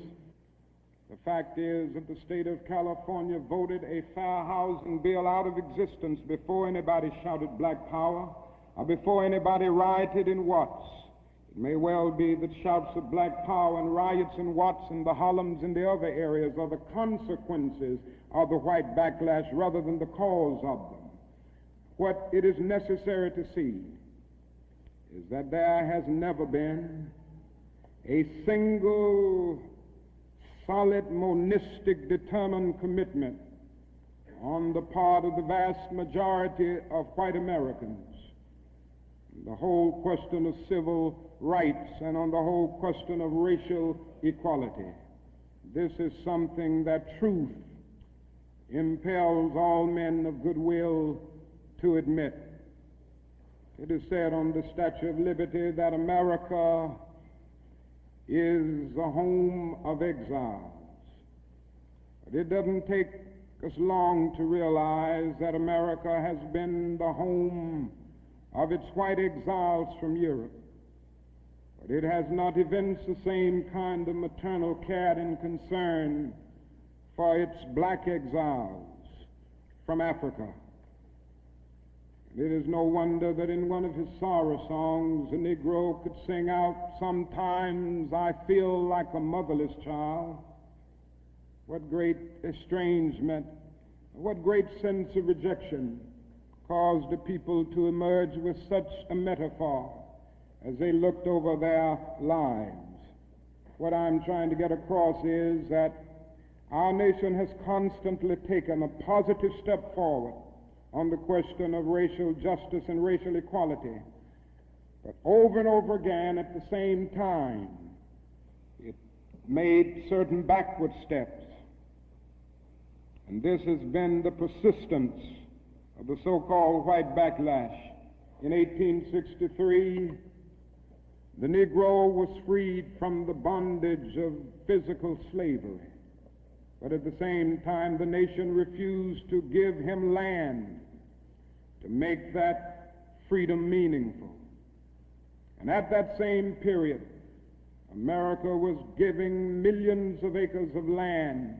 The fact is that the state of California voted a fair housing bill out of existence before anybody shouted black power or before anybody rioted in Watts. It may well be that shouts of black power and riots in Watts and the Harlems and the other areas are the consequences of the white backlash rather than the cause of them. What it is necessary to see is that there has never been a single solid, monistic, determined commitment on the part of the vast majority of white Americans, the whole question of civil rights and on the whole question of racial equality. This is something that truth impels all men of goodwill to admit. It is said on the Statue of Liberty that America is the home of exiles. But it doesn't take us long to realize that America has been the home of its white exiles from Europe. But it has not evinced the same kind of maternal care and concern for its black exiles from Africa. It is no wonder that in one of his sorrow songs, a Negro could sing out, "Sometimes I feel like a motherless child." What great estrangement, what great sense of rejection caused the people to emerge with such a metaphor as they looked over their lives. What I'm trying to get across is that our nation has constantly taken a positive step forward on the question of racial justice and racial equality. But over and over again, at the same time, it made certain backward steps. And this has been the persistence of the so-called white backlash. In 1863, the Negro was freed from the bondage of physical slavery. But at the same time, the nation refused to give him land to make that freedom meaningful. And at that same period, America was giving millions of acres of land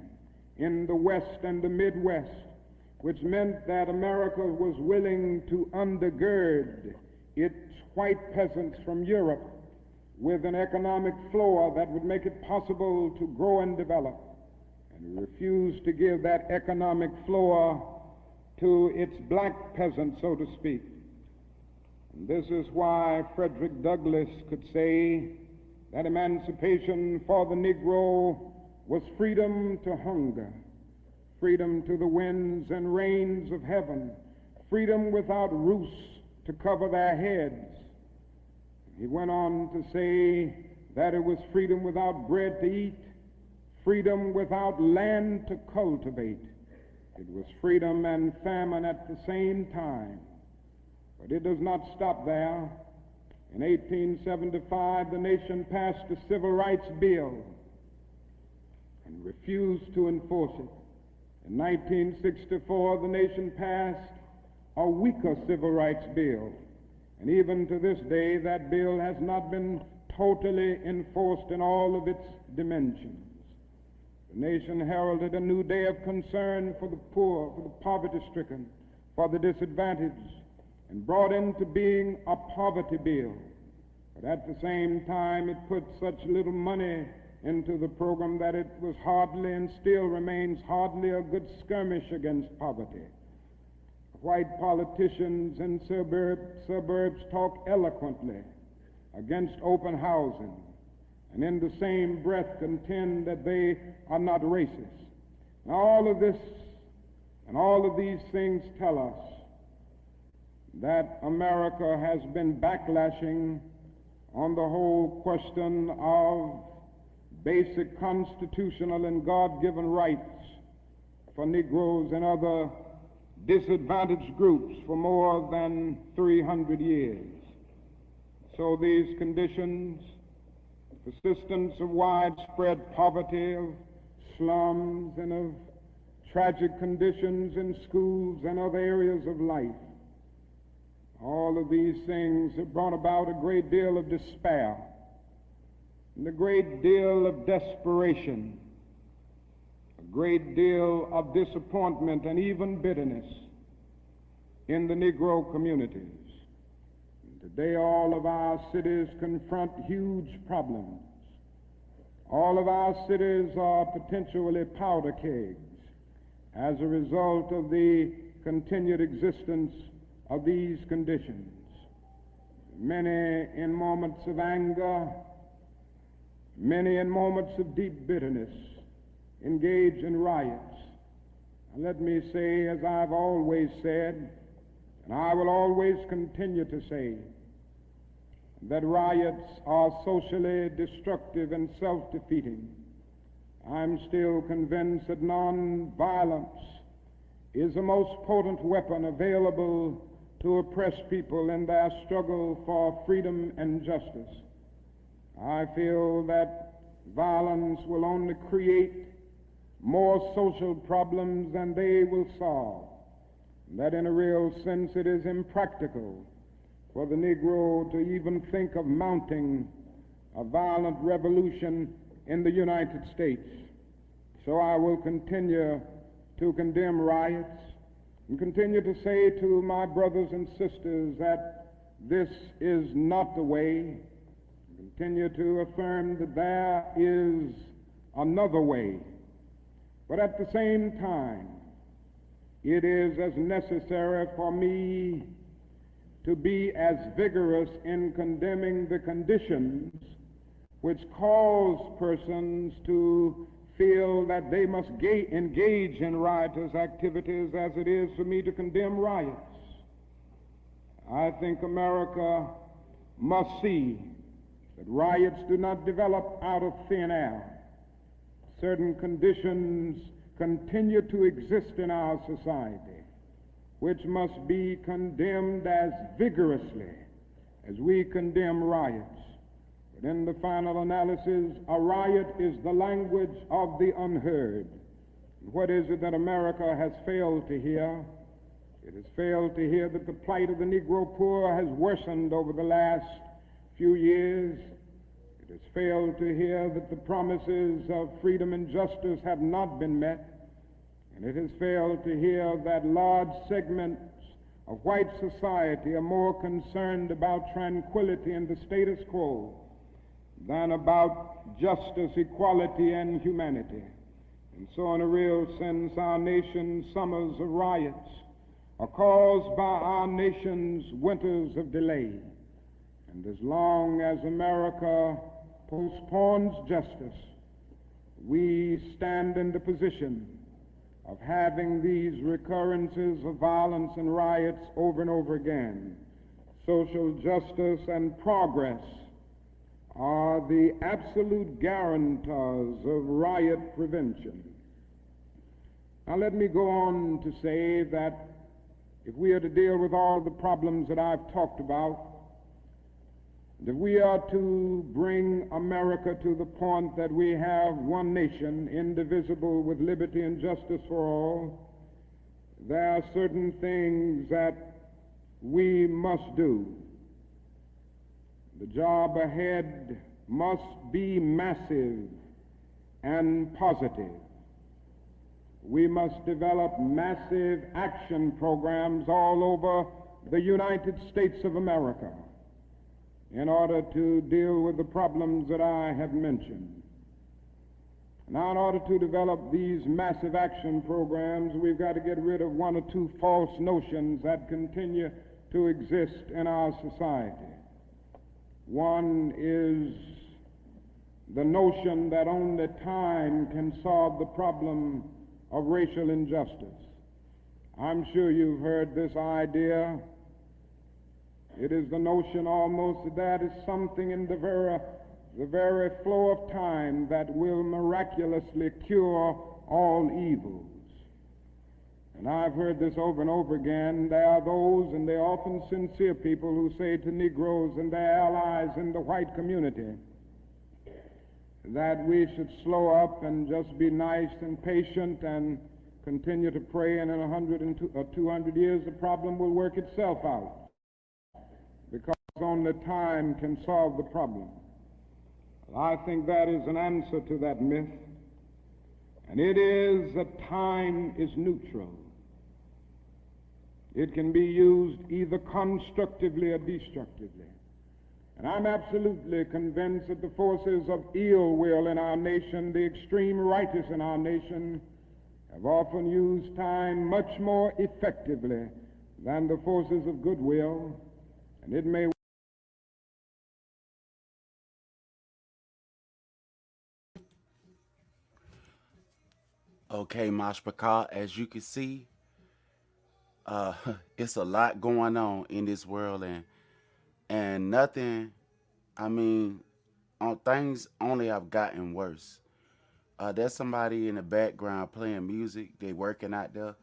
in the West and the Midwest, which meant that America was willing to undergird its white peasants from Europe with an economic floor that would make it possible to grow and develop. And refused to give that economic floor to its black peasants, so to speak. And this is why Frederick Douglass could say that emancipation for the Negro was freedom to hunger, freedom to the winds and rains of heaven, freedom without roofs to cover their heads. He went on to say that it was freedom without bread to eat, freedom without land to cultivate. It was freedom and famine at the same time. But it does not stop there. In 1875, the nation passed a civil rights bill and refused to enforce it. In 1964, the nation passed a weaker civil rights bill. And even to this day, that bill has not been totally enforced in all of its dimensions. The nation heralded a new day of concern for the poor, for the poverty-stricken, for the disadvantaged, and brought into being a poverty bill. But at the same time, it put such little money into the program that it was hardly and still remains hardly a good skirmish against poverty. White politicians in suburbs talk eloquently against open housing, and in the same breath contend that they are not racist. Now, all of this and all of these things tell us that America has been backlashing on the whole question of basic constitutional and God-given rights for Negroes and other disadvantaged groups for more than 300 years. So these conditions, persistence of widespread poverty, of slums, and of tragic conditions in schools and other areas of life, all of these things have brought about a great deal of despair and a great deal of desperation. great deal of disappointment and even bitterness in the Negro communities. Today, all of our cities confront huge problems. All of our cities are potentially powder kegs as a result of the continued existence of these conditions. Many in moments of anger, many in moments of deep bitterness, engage in riots. And let me say, as I've always said, and I will always continue to say, that riots are socially destructive and self-defeating. I'm still convinced that nonviolence is the most potent weapon available to oppress people in their struggle for freedom and justice. I feel that violence will only create more social problems than they will solve, that in a real sense it is impractical for the Negro to even think of mounting a violent revolution in the United States. So I will continue to condemn riots and continue to say to my brothers and sisters that this is not the way. Continue to affirm that there is another way. But at the same time, it is as necessary for me to be as vigorous in condemning the conditions which cause persons to feel that they must engage in riotous activities as it is for me to condemn riots. I think America must see that riots do not develop out of thin air. Certain conditions continue to exist in our society, which must be condemned as vigorously as we condemn riots. But in the final analysis, a riot is the language of the unheard. What is it that America has failed to hear? It has failed to hear that the plight of the Negro poor has worsened over the last few years. It has failed to hear that the promises of freedom and justice have not been met. And it has failed to hear that large segments of white society are more concerned about tranquility and the status quo than about justice, equality, and humanity. And so in a real sense, our nation's summers of riots are caused by our nation's winters of delay. And as long as America postpones justice, we stand in the position of having these recurrences of violence and riots over and over again. Social justice and progress are the absolute guarantors of riot prevention. Now let me go on to say that if we are to deal with all the problems that I've talked about, that we are to bring America to the point that we have one nation, indivisible, with liberty and justice for all, there are certain things that we must do. The job ahead must be massive and positive. We must develop massive action programs all over the United States of America in order to deal with the problems that I have mentioned. Now, in order to develop these massive action programs, we've got to get rid of one or two false notions that continue to exist in our society. One is the notion that only time can solve the problem of racial injustice. I'm sure you've heard this idea. It is the notion almost that is something in the very flow of time that will miraculously cure all evils. And I've heard this over and over again. There are those, and they're often sincere people, who say to Negroes and their allies in the white community that we should slow up and just be nice and patient and continue to pray, and in 100 or 200 years the problem will work itself out, because only time can solve the problem. I think that is an answer to that myth. And it is that time is neutral. It can be used either constructively or destructively. And I'm absolutely convinced that the forces of ill will in our nation, the extreme righteous in our nation, have often used time much more effectively than the forces of goodwill. And it may Okay, Mashpaka, as you can see, it's a lot going on in this world, and nothing, I mean, things only have gotten worse. There's somebody in the background playing music. They working out there,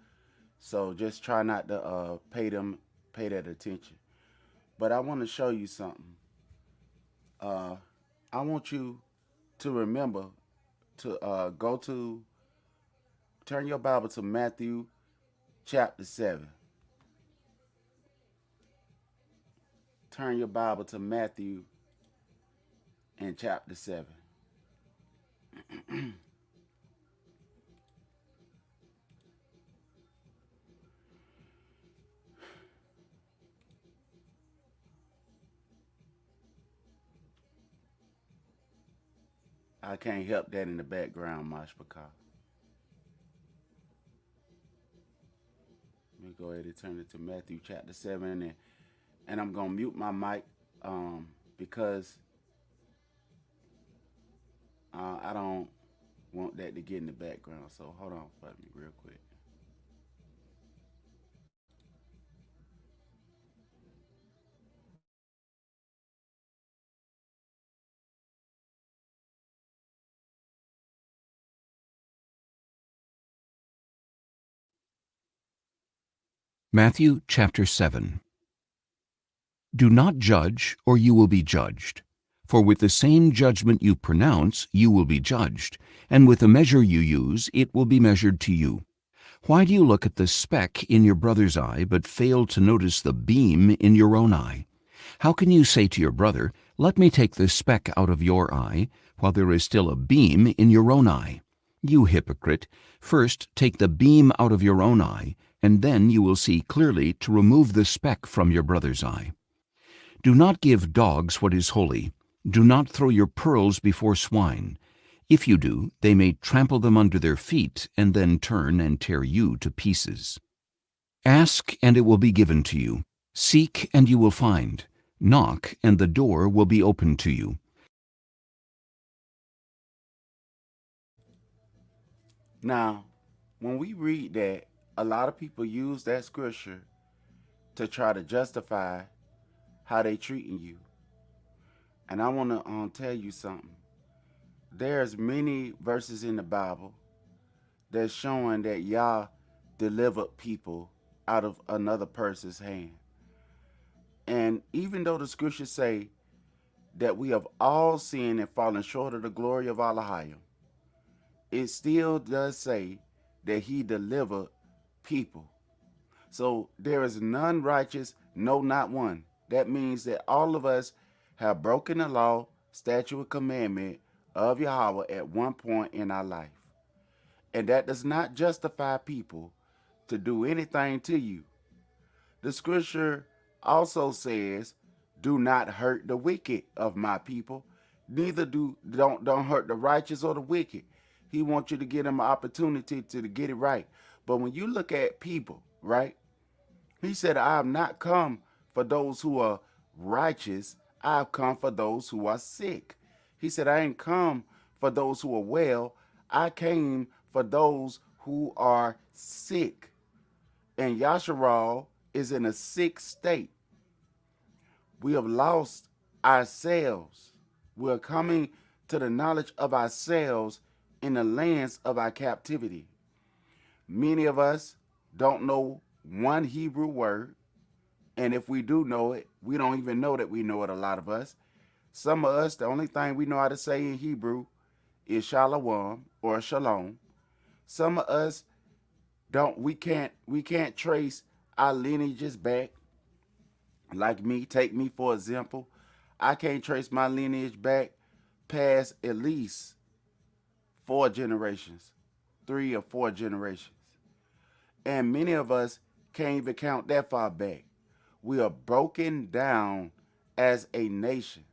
so just try not to pay that attention. But I want to show you something. I want you to remember to turn your Bible to Matthew chapter 7. Turn your Bible to Matthew in chapter 7. I can't help that in the background, Mashpaka. Let me go ahead and turn it to Matthew chapter 7, and I'm going to mute my mic because I don't want that to get in the background. So hold on for me real quick. Matthew chapter 7. Do not judge, or you will be judged. For with the same judgment you pronounce, you will be judged, and with the measure you use, it will be measured to you. Why do you look at the speck in your brother's eye, but fail to notice the beam in your own eye? How can you say to your brother, let me take the speck out of your eye, while there is still a beam in your own eye? You hypocrite, first take the beam out of your own eye, and then you will see clearly to remove the speck from your brother's eye. Do not give dogs what is holy. Do not throw your pearls before swine. If you do, they may trample them under their feet and then turn and tear you to pieces. Ask, and it will be given to you. Seek, and you will find. Knock, and the door will be opened to you. Now, when we read that, a lot of people use that scripture to try to justify how they treating you. And I want to tell you something. There's many verses in the Bible that's showing that Yah delivered people out of another person's hand. And even though the scriptures say that we have all sinned and fallen short of the glory of Elohim, it still does say that he delivered people. So there is none righteous, no, not one. That means that all of us have broken the law, statute, and commandment of Yahweh at one point in our life. And that does not justify people to do anything to you. The scripture also says, do not hurt the wicked of my people. Neither don't hurt the righteous or the wicked. He wants you to give them an opportunity to get it right. But when you look at people, right? He said, I have not come for those who are righteous. I have come for those who are sick. He said, I ain't come for those who are well. I came for those who are sick. And Yasharal is in a sick state. We have lost ourselves. We're coming to the knowledge of ourselves in the lands of our captivity. Many of us don't know one Hebrew word, and if we do know it, we don't even know that we know it, a lot of us. Some of us, the only thing we know how to say in Hebrew is shalom or shalom. Some of us we can't trace our lineages back. Like me, take me for example. I can't trace my lineage back past at least 4 generations. 3 or 4 generations. And many of us can't even count that far back. We are broken down as a nation.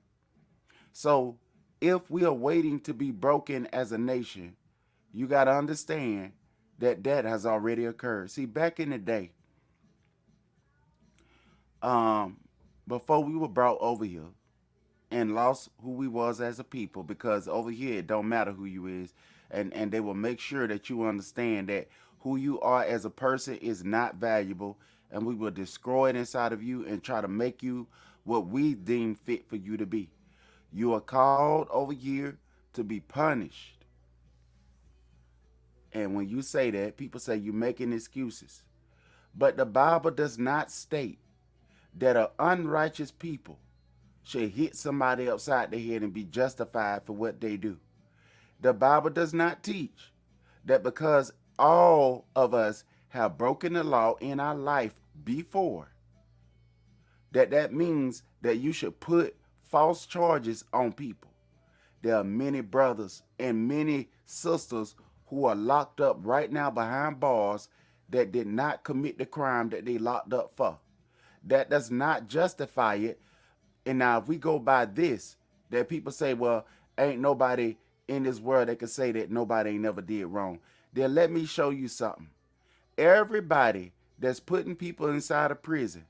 So if we are waiting to be broken as a nation, you got to understand that that has already occurred. See, back in the day, before we were brought over here and lost who we was as a people, because over here it don't matter who you is, and they will make sure that you understand that who you are as a person is not valuable, and we will destroy it inside of you and try to make you what we deem fit for you to be. You are called over here to be punished. And when you say that, people say you're making excuses. But the Bible does not state that an unrighteous people should hit somebody upside the head and be justified for what they do. The Bible does not teach that because all of us have broken the law in our life before, that means that you should put false charges on people. There are many brothers and many sisters who are locked up right now behind bars that did not commit the crime that they locked up for. That does not justify it. And now if we go by this, that people say, well, ain't nobody in this world that can say that nobody ain't never did wrong. Then let me show you something. Everybody that's putting people inside of prison,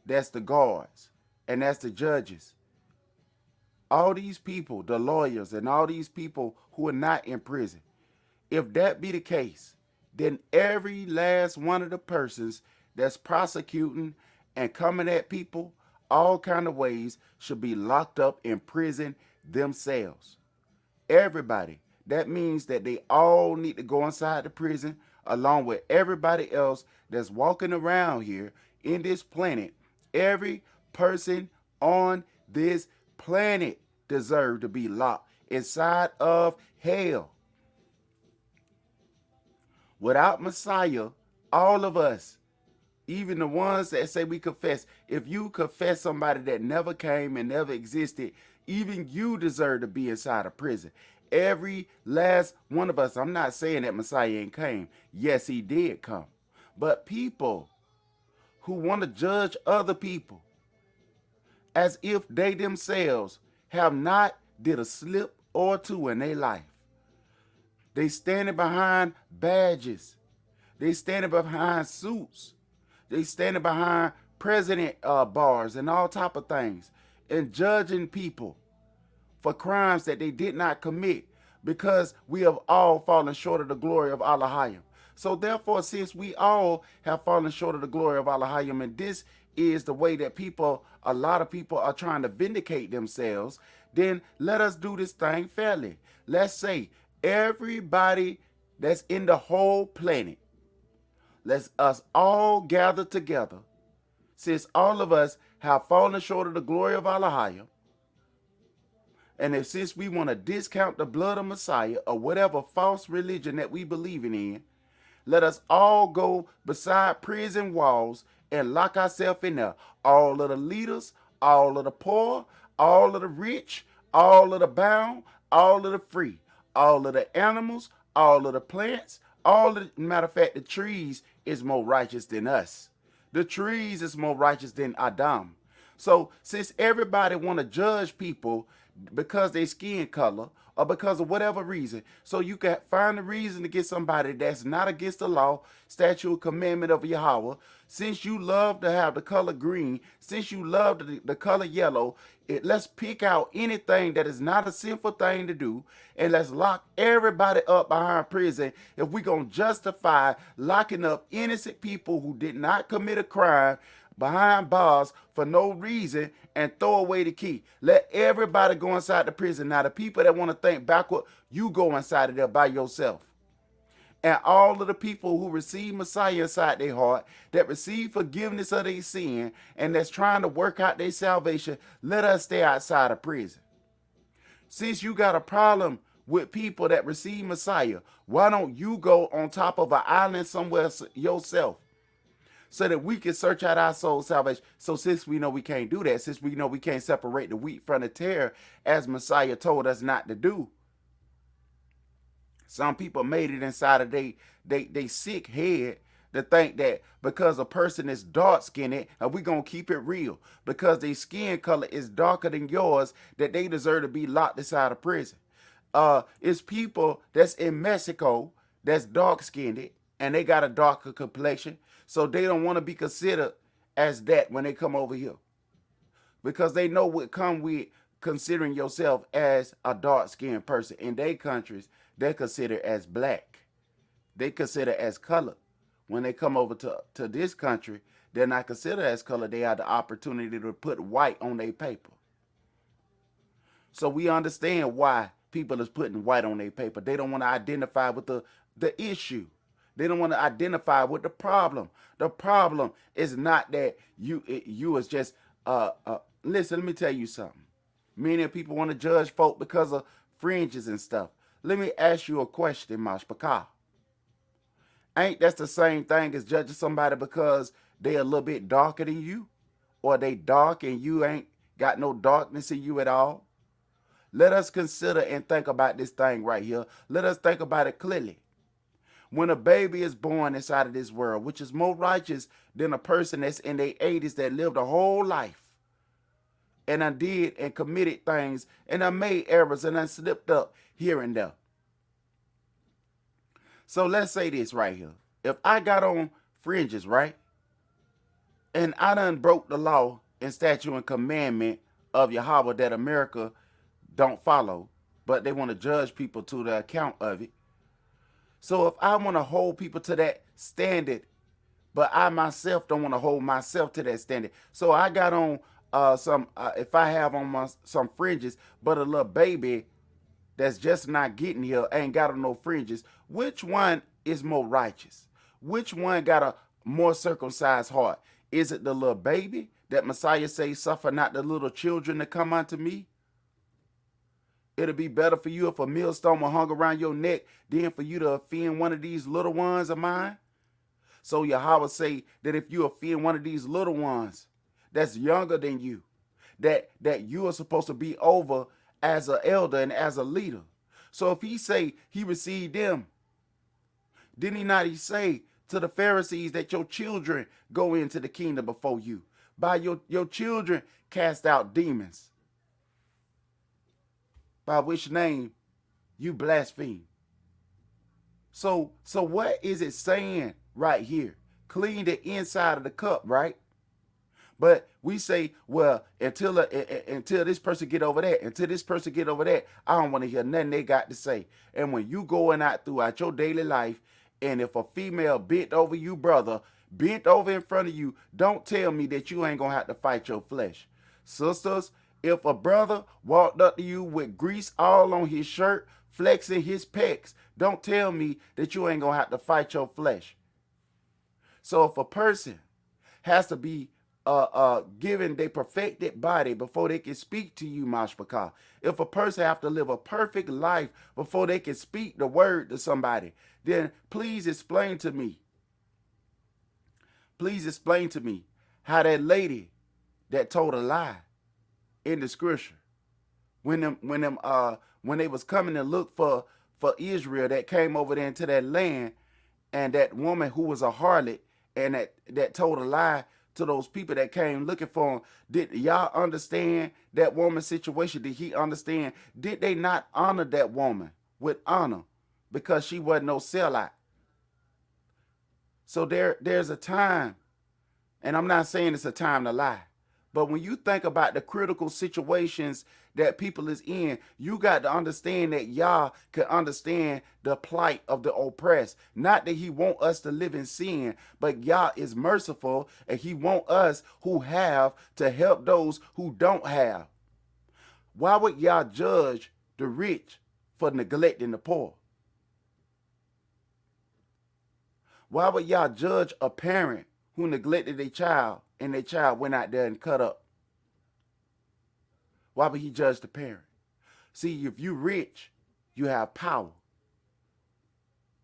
that's the guards and that's the judges. All these people, the lawyers and all these people who are not in prison, if that be the case, then every last one of the persons that's prosecuting and coming at people all kind of ways should be locked up in prison themselves. Everybody. That means that they all need to go inside the prison along with everybody else that's walking around here in this planet. Every person on this planet deserves to be locked inside of hell. Without Messiah, all of us, even the ones that say we confess, if you confess somebody that never came and never existed, even you deserve to be inside of prison. Every last one of us. I'm not saying that Messiah ain't came. Yes, he did come. But people who want to judge other people as if they themselves have not did a slip or two in their life. They standing behind badges. They standing behind suits. They standing behind president bars and all type of things and judging people for crimes that they did not commit, because we have all fallen short of the glory of Allahayim. So therefore, since we all have fallen short of the glory of Allahayim, and this is the way that a lot of people are trying to vindicate themselves, then let us do this thing fairly. Let's say everybody that's in the whole planet, let's us all gather together, since all of us have fallen short of the glory of Allahayim. And since we want to discount the blood of Messiah or whatever false religion that we believe in, let us all go beside prison walls and lock ourselves in there. All of the leaders, all of the poor, all of the rich, all of the bound, all of the free, all of the animals, all of the plants, matter of fact, the trees is more righteous than us. The trees is more righteous than Adam. So since everybody want to judge people because they skin color or because of whatever reason, so you can find a reason to get somebody that's not against the law, statute, commandment of Yahweh, since you love to have the color green, since you love the color yellow, let's pick out anything that is not a sinful thing to do, and let's lock everybody up behind prison if we're going to justify locking up innocent people who did not commit a crime behind bars for no reason and throw away the key. Let everybody go inside the prison. Now, the people that want to think backward, you go inside of there by yourself. And all of the people who receive Messiah inside their heart, that receive forgiveness of their sin, and that's trying to work out their salvation, let us stay outside of prison. Since you got a problem with people that receive Messiah, why don't you go on top of an island somewhere yourself, so that we can search out our soul salvation? So since we know we can't do that, since we know we can't separate the wheat from the tare, as Messiah told us not to do, Some people made it inside of they sick head to think that because a person is dark-skinned, and we're going to keep it real, because their skin color is darker than yours, that they deserve to be locked inside of prison. It's people that's in Mexico that's dark-skinned, and they got a darker complexion, so they don't want to be considered as that when they come over here. Because they know what come with considering yourself as a dark-skinned person. In their countries, they're considered as black. They consider as color. When they come over to this country, they're not considered as color. They have the opportunity to put white on their paper. So we understand why people is putting white on their paper. They don't want to identify with the issue. They don't want to identify with the problem. The problem is not that you is just listen, let me tell you something. Many people want to judge folk because of fringes and stuff. Let me ask you a question, Mashpaka. Ain't that the same thing as judging somebody because they a little bit darker than you? Or they dark and you ain't got no darkness in you at all? Let us consider and think about this thing right here. Let us think about it clearly. When a baby is born inside of this world, which is more righteous than a person that's in their 80s that lived a whole life, and I did and committed things, and I made errors, and I slipped up here and there. So let's say this right here. If I got on fringes, right, and I done broke the law and statute and commandment of Yahweh that America don't follow, but they want to judge people to the account of it. So if I want to hold people to that standard, but I myself don't want to hold myself to that standard. So I got on if I have on some fringes, but a little baby that's just not getting here ain't got on no fringes, which one is more righteous? Which one got a more circumcised heart? Is it the little baby that Messiah says, suffer not the little children to come unto me? It'll be better for you if a millstone were hung around your neck than for you to offend one of these little ones of mine. So Yahweh say that if you offend one of these little ones that's younger than you, that you are supposed to be over as an elder and as a leader. So if he say he received them, didn't he not say to the Pharisees that your children go into the kingdom before you? By your children cast out demons, by which name you blaspheme. So what is it saying right here? Clean the inside of the cup, right? But we say, well, until this person get over that, until this person get over that, I don't want to hear nothing they got to say. And when you going out throughout your daily life, and if a female bent over you, brother, bent over in front of you, don't tell me that you ain't going to have to fight your flesh. Sisters, if a brother walked up to you with grease all on his shirt, flexing his pecs, don't tell me that you ain't going to have to fight your flesh. So if a person has to be given their perfected body before they can speak to you, Mashpaka. If a person have to live a perfect life before they can speak the word to somebody, then please explain to me. Please explain to me how that lady that told a lie in the scripture, when they was coming to look for Israel, that came over there into that land, and that woman who was a harlot and that told a lie to those people that came looking for him, did y'all understand that woman's situation? Did he understand? Did they not honor that woman with honor because she wasn't no sellout? So there's a time, and I'm not saying it's a time to lie, but when you think about the critical situations that people is in, you got to understand that Yah can understand the plight of the oppressed. Not that he want us to live in sin, but Yah is merciful, and he want us who have to help those who don't have. Why would Yah judge the rich for neglecting the poor? Why would Yah judge a parent who neglected their child and their child went out there and cut up? Why would he judge the parent? See, if you rich, you have power.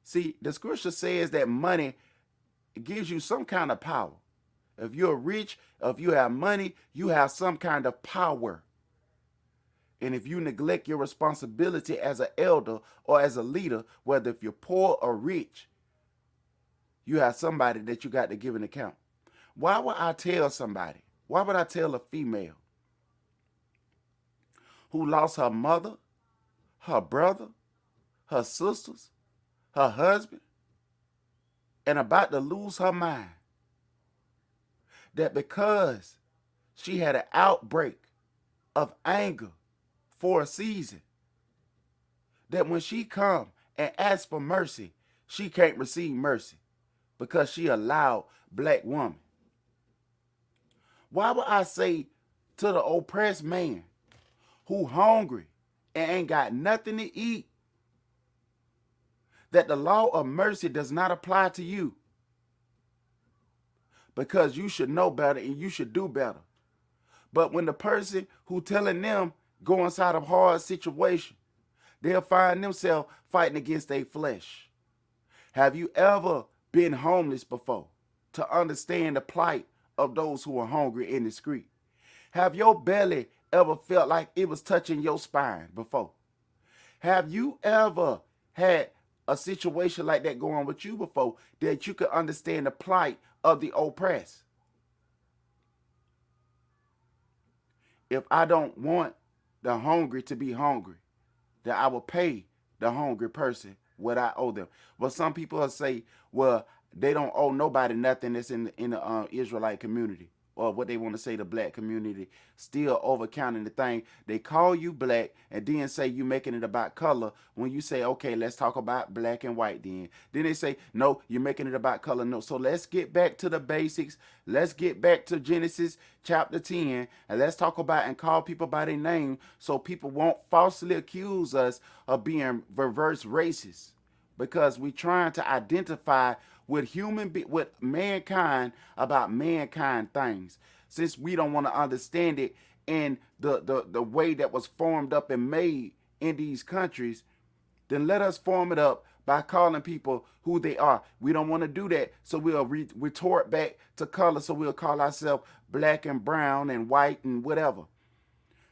See, the scripture says that money gives you some kind of power. If you're rich, if you have money, you have some kind of power. And if you neglect your responsibility as an elder or as a leader, whether if you're poor or rich, you have somebody that you got to give an account. Why would I tell somebody? Why would I tell a female who lost her mother, her brother, her sisters, her husband, and about to lose her mind, that because she had an outbreak of anger for a season, that when she come and asks for mercy, she can't receive mercy because she a loud black woman? Why would I say to the oppressed man who hungry and ain't got nothing to eat that the law of mercy does not apply to you? Because you should know better and you should do better. But when the person who telling them go inside of hard situation, they'll find themselves fighting against their flesh. Have you ever been homeless before to understand the plight of those who are hungry in the street? Have your belly ever felt like it was touching your spine before? Have you ever had a situation like that going with you before, that you could understand the plight of the oppressed? If I don't want the hungry to be hungry, then I will pay the hungry person what I owe them. Well, some people will say, well, they don't owe nobody nothing that's in the Israelite community, or what they want to say, the black community, still overcounting the thing. They call you black and then say you making it about color. When you say, okay, let's talk about black and white then they say, no, you're making it about color. No, so let's get back to the basics. Let's get back to Genesis chapter 10, and let's talk about and call people by their name so people won't falsely accuse us of being reverse racist, because we're trying to identify with with mankind about mankind things. Since we don't want to understand it in the way that was formed up and made in these countries, then let us form it up by calling people who they are. We don't want to do that, so we'll retort back to color, so we'll call ourselves black and brown and white and whatever.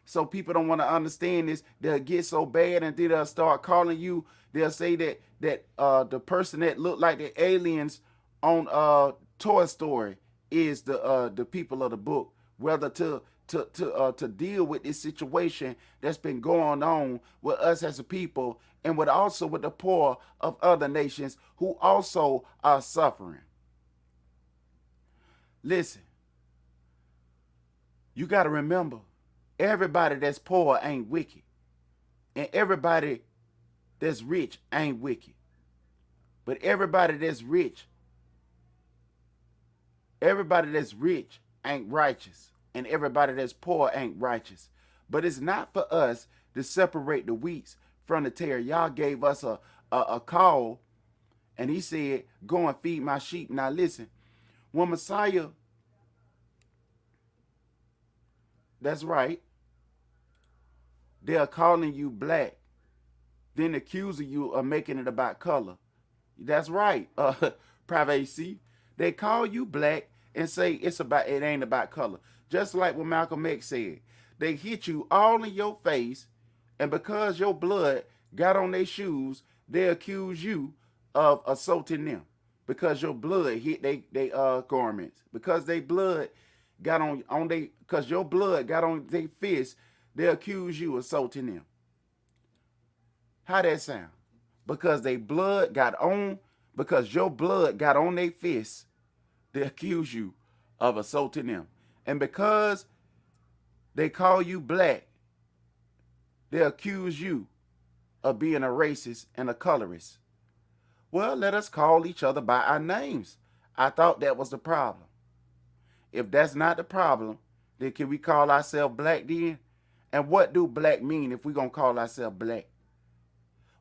So people don't want to understand this. They'll get so bad and then they'll start calling you. They'll say that the person that looked like the aliens on Toy Story is the people of the book. Whether to deal with this situation that's been going on with us as a people, and with also with the poor of other nations who also are suffering. Listen, you got to remember, everybody that's poor ain't wicked, and everybody that's rich ain't wicked. But everybody that's rich ain't righteous, and everybody that's poor ain't righteous. But it's not for us to separate the wheats from the tare. Y'all gave us a call, and he said, go and feed my sheep. Now listen, when Messiah, that's right, they're calling you black, then accusing you of making it about color. That's right, privacy. They call you black and say it ain't about color. Just like what Malcolm X said. They hit you all in your face, and because your blood got on their shoes, they accuse you of assaulting them. Because your blood hit they garments. Because they blood got because your blood got on their fists, they accuse you of assaulting them. How that sound? Because your blood got on their fists, they accuse you of assaulting them. And because they call you black, they accuse you of being a racist and a colorist. Well, let us call each other by our names. I thought that was the problem. If that's not the problem, then can we call ourselves black then? And what do black mean if we're going to call ourselves black?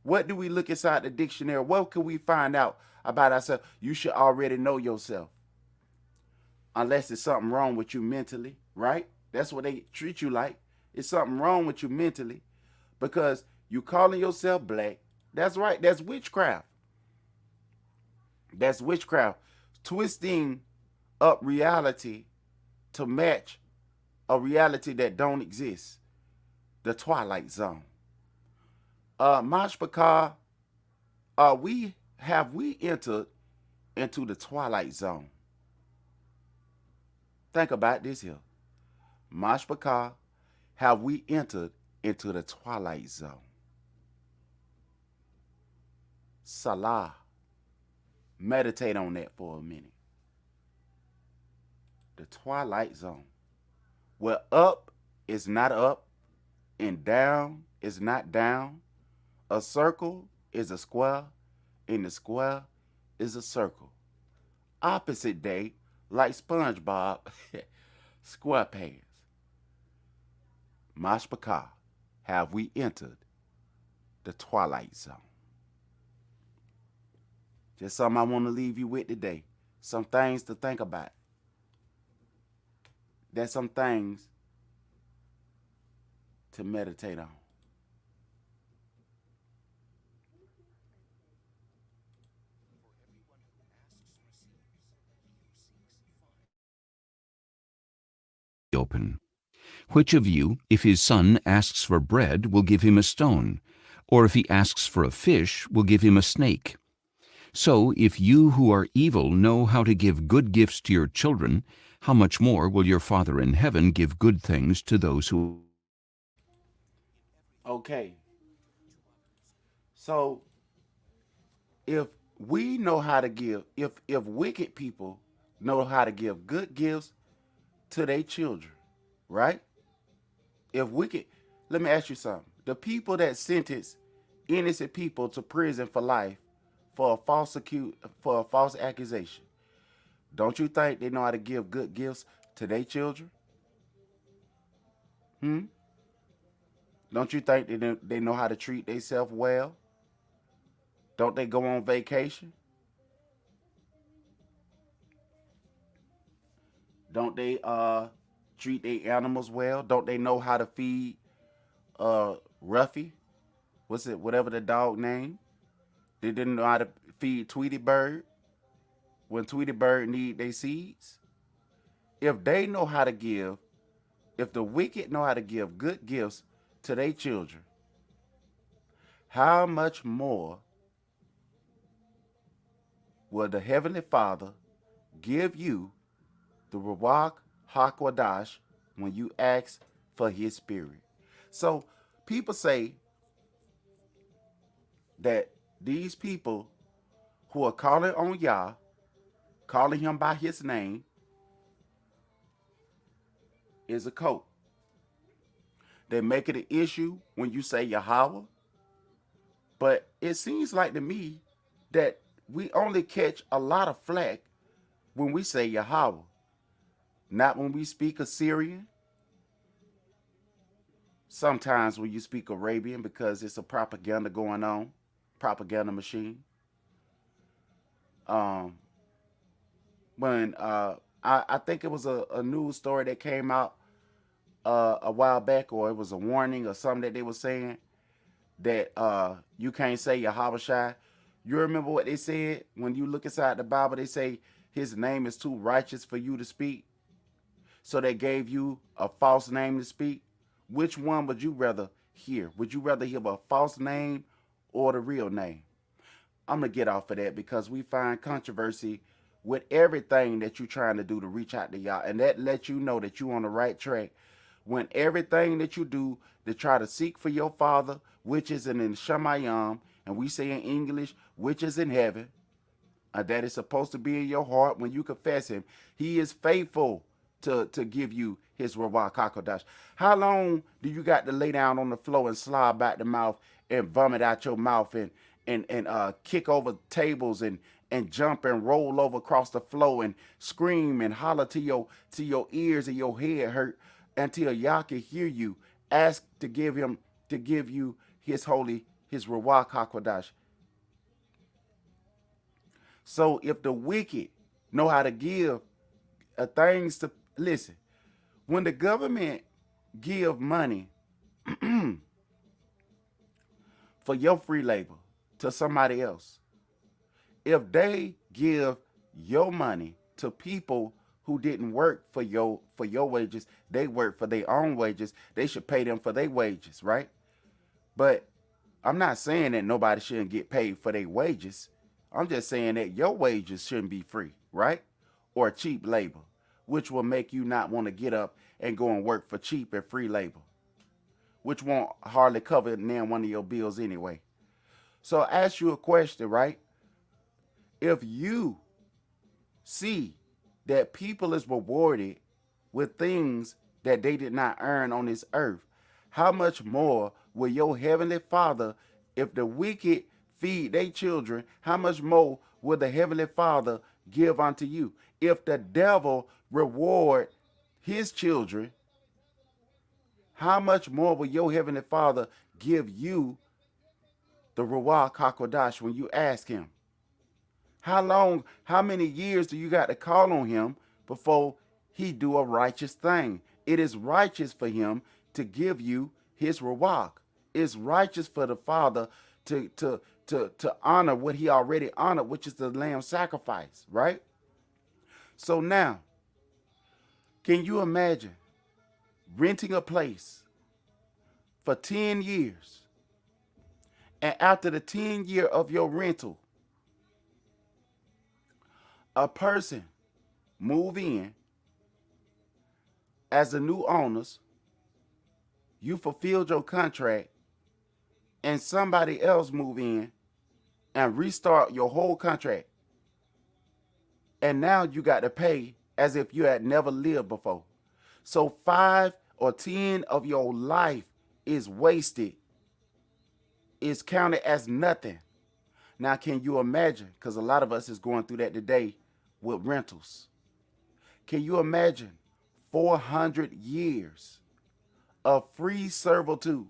What do we look inside the dictionary? What can we find out about ourselves? You should already know yourself. Unless there's something wrong with you mentally, right? That's what they treat you like. It's something wrong with you mentally because you calling yourself black. That's right. That's witchcraft. That's witchcraft. Twisting up reality to match a reality that don't exist. the twilight zone. Mashpaka, have we entered into the twilight zone? Think about this here. Mashpaka, have we entered into the twilight zone? Salah. Meditate on that for a minute. The twilight zone. Where up is not up and down is not down. A circle is a square and the square is a circle. Opposite day, like SpongeBob, SquarePants. Mashpaka, have we entered the twilight zone? Just something I want to leave you with today. Some things to think about. There's some things to meditate on. Open. Which of you, if his son asks for bread, will give him a stone? Or if he asks for a fish, will give him a snake? So, if you who are evil know how to give good gifts to your children, how much more will your Father in heaven give good things to those who... Okay. So, if we know how to give, if wicked people know how to give good gifts to their children, right? If wicked, let me ask you something. The people that sentence innocent people to prison for life for a false accusation, don't you think they know how to give good gifts to their children? Don't you think they know how to treat themselves well? Don't they go on vacation? Don't they treat their animals well? Don't they know how to feed Ruffy? Whatever the dog name? They didn't know how to feed Tweety Bird when Tweety Bird need their seeds. If they know how to give, if the wicked know how to give good gifts to their children, how much more will the Heavenly Father give you the Ruach HaKodesh when you ask for His Spirit? So people say that these people who are calling on Yah, calling Him by His name, is a cult. They make it an issue when you say Yahweh, but it seems like to me that we only catch a lot of flack when we say Yahweh, not when we speak Assyrian. Sometimes when you speak Arabian, because it's a propaganda going on, propaganda machine. When I think it was a news story that came out a while back, or it was a warning or something that they were saying that you can't say Yahweh. You remember what they said? When you look inside the Bible, they say His name is too righteous for you to speak. So they gave you a false name to speak. Which one would you rather hear? Would you rather hear a false name or the real name? I'm going to get off of that because we find controversy with everything that you're trying to do to reach out to Yah. And that lets you know that you're on the right track. When everything that you do to try to seek for your Father, which is in Shemayim, and we say in English, which is in heaven, that is supposed to be in your heart when you confess Him. He is faithful to give you His Ruach HaKodesh. How long do you got to lay down on the floor and slob back the mouth and vomit out your mouth and kick over tables and jump and roll over across the floor and scream and holler to your ears and your head hurt until Yah can hear you? Ask to give you His Ruach HaKodesh. So if the wicked know how to give things to, listen, when the government give money for your free labor to somebody else, if they give your money to people who didn't work for your wages. They work for their own wages. They should pay them for their wages, right? But I'm not saying that nobody shouldn't get paid for their wages. I'm just saying that your wages shouldn't be free, right? Or cheap labor, which will make you not want to get up and go and work for cheap and free labor, which won't hardly cover one of your bills anyway. So I ask you a question, right? If you see that people is rewarded with things that they did not earn on this earth, how much more will your heavenly Father, if the wicked feed their children, how much more will the heavenly Father give unto you? If the devil reward his children, how much more will your heavenly Father give you the Ruach HaKodesh when you ask him? How many years do you got to call on him before he do a righteous thing? It is righteous for him to give you his Ruach. It's righteous for the Father to honor what he already honored, which is the lamb sacrifice, right? So now, can you imagine renting a place for 10 years, and after the 10 year of your rental, a person move in as the new owners, you fulfilled your contract, and somebody else move in and restart your whole contract, and now you got to pay as if you had never lived before. So 5 or 10 of your life is wasted, is counted as nothing. Now, can you imagine? Because a lot of us is going through that today with rentals. Can you imagine 400 years of free servitude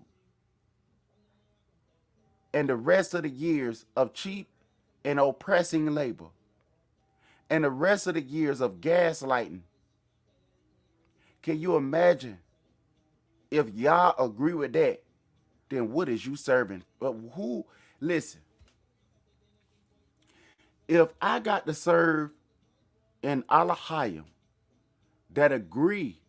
and the rest of the years of cheap and oppressing labor and the rest of the years of gaslighting? Can you imagine if y'all agree with that? Then what is you serving? But who? Listen, if I got to serve in Alahayim that agree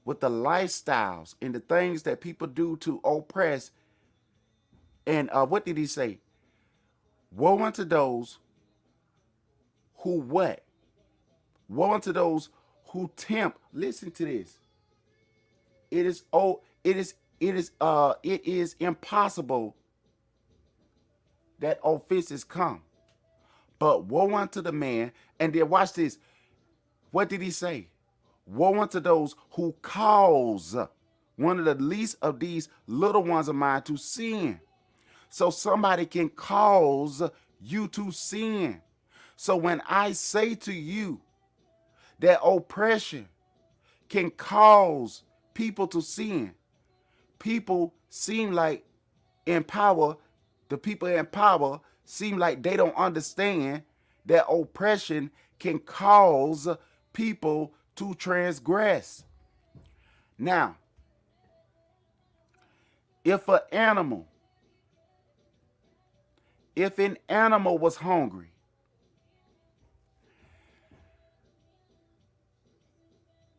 with the lifestyles and the things that people do to oppress, and what did he say? Woe unto those who what? Woe unto those who tempt. Listen to this. It is impossible that offenses come. But woe unto the man, and then watch this. What did he say? Woe unto those who cause one of the least of these little ones of mine to sin. So somebody can cause you to sin. So when I say to you that oppression can cause people to sin, people seem like in power, the people in power seem like they don't understand that oppression can cause people to transgress. Now, if an animal was hungry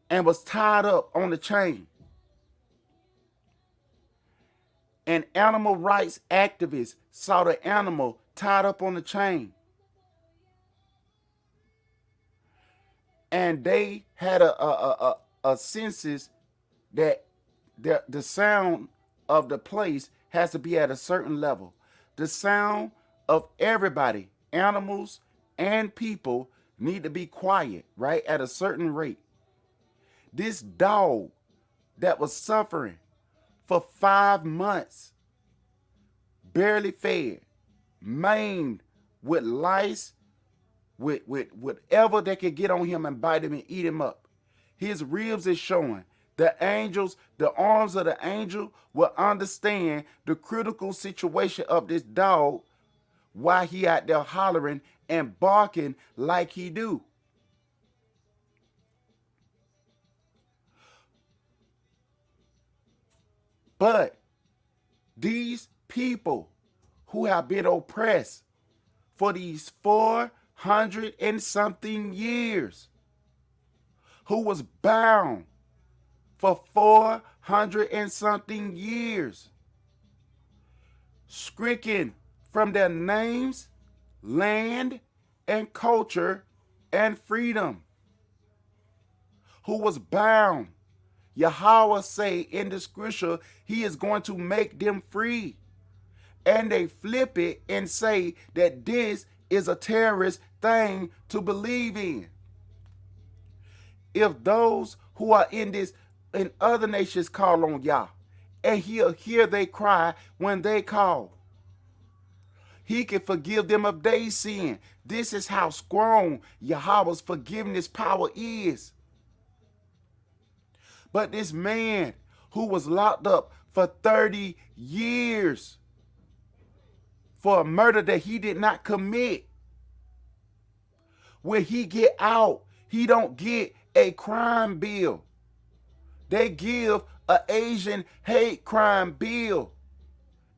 and was tied up on the chain, and animal rights activists saw the animal tied up on the chain, and they had a census that the sound of the place has to be at a certain level. The sound of everybody, animals and people, need to be quiet, right, at a certain rate. This dog that was suffering for 5 months, barely fed, maimed, with lice, with whatever they could get on him and bite him and eat him up. His ribs is showing. The angels, the arms of the angel will understand the critical situation of this dog, why he out there hollering and barking like he do. But these people who have been oppressed for these 400 and something years who was bound for 400 and something years, stricken from their names, land, and culture and freedom, who was bound. Yahweh say in the scripture, he is going to make them free. And they flip it and say that this is a terrorist thing to believe in. If those who are in other nations call on Yah, and he'll hear they cry when they call, he can forgive them of their sin. This is how strong Yahweh's forgiveness power is. But this man who was locked up for 30 years for a murder that he did not commit, when he get out, he don't get a crime bill. They give an Asian hate crime bill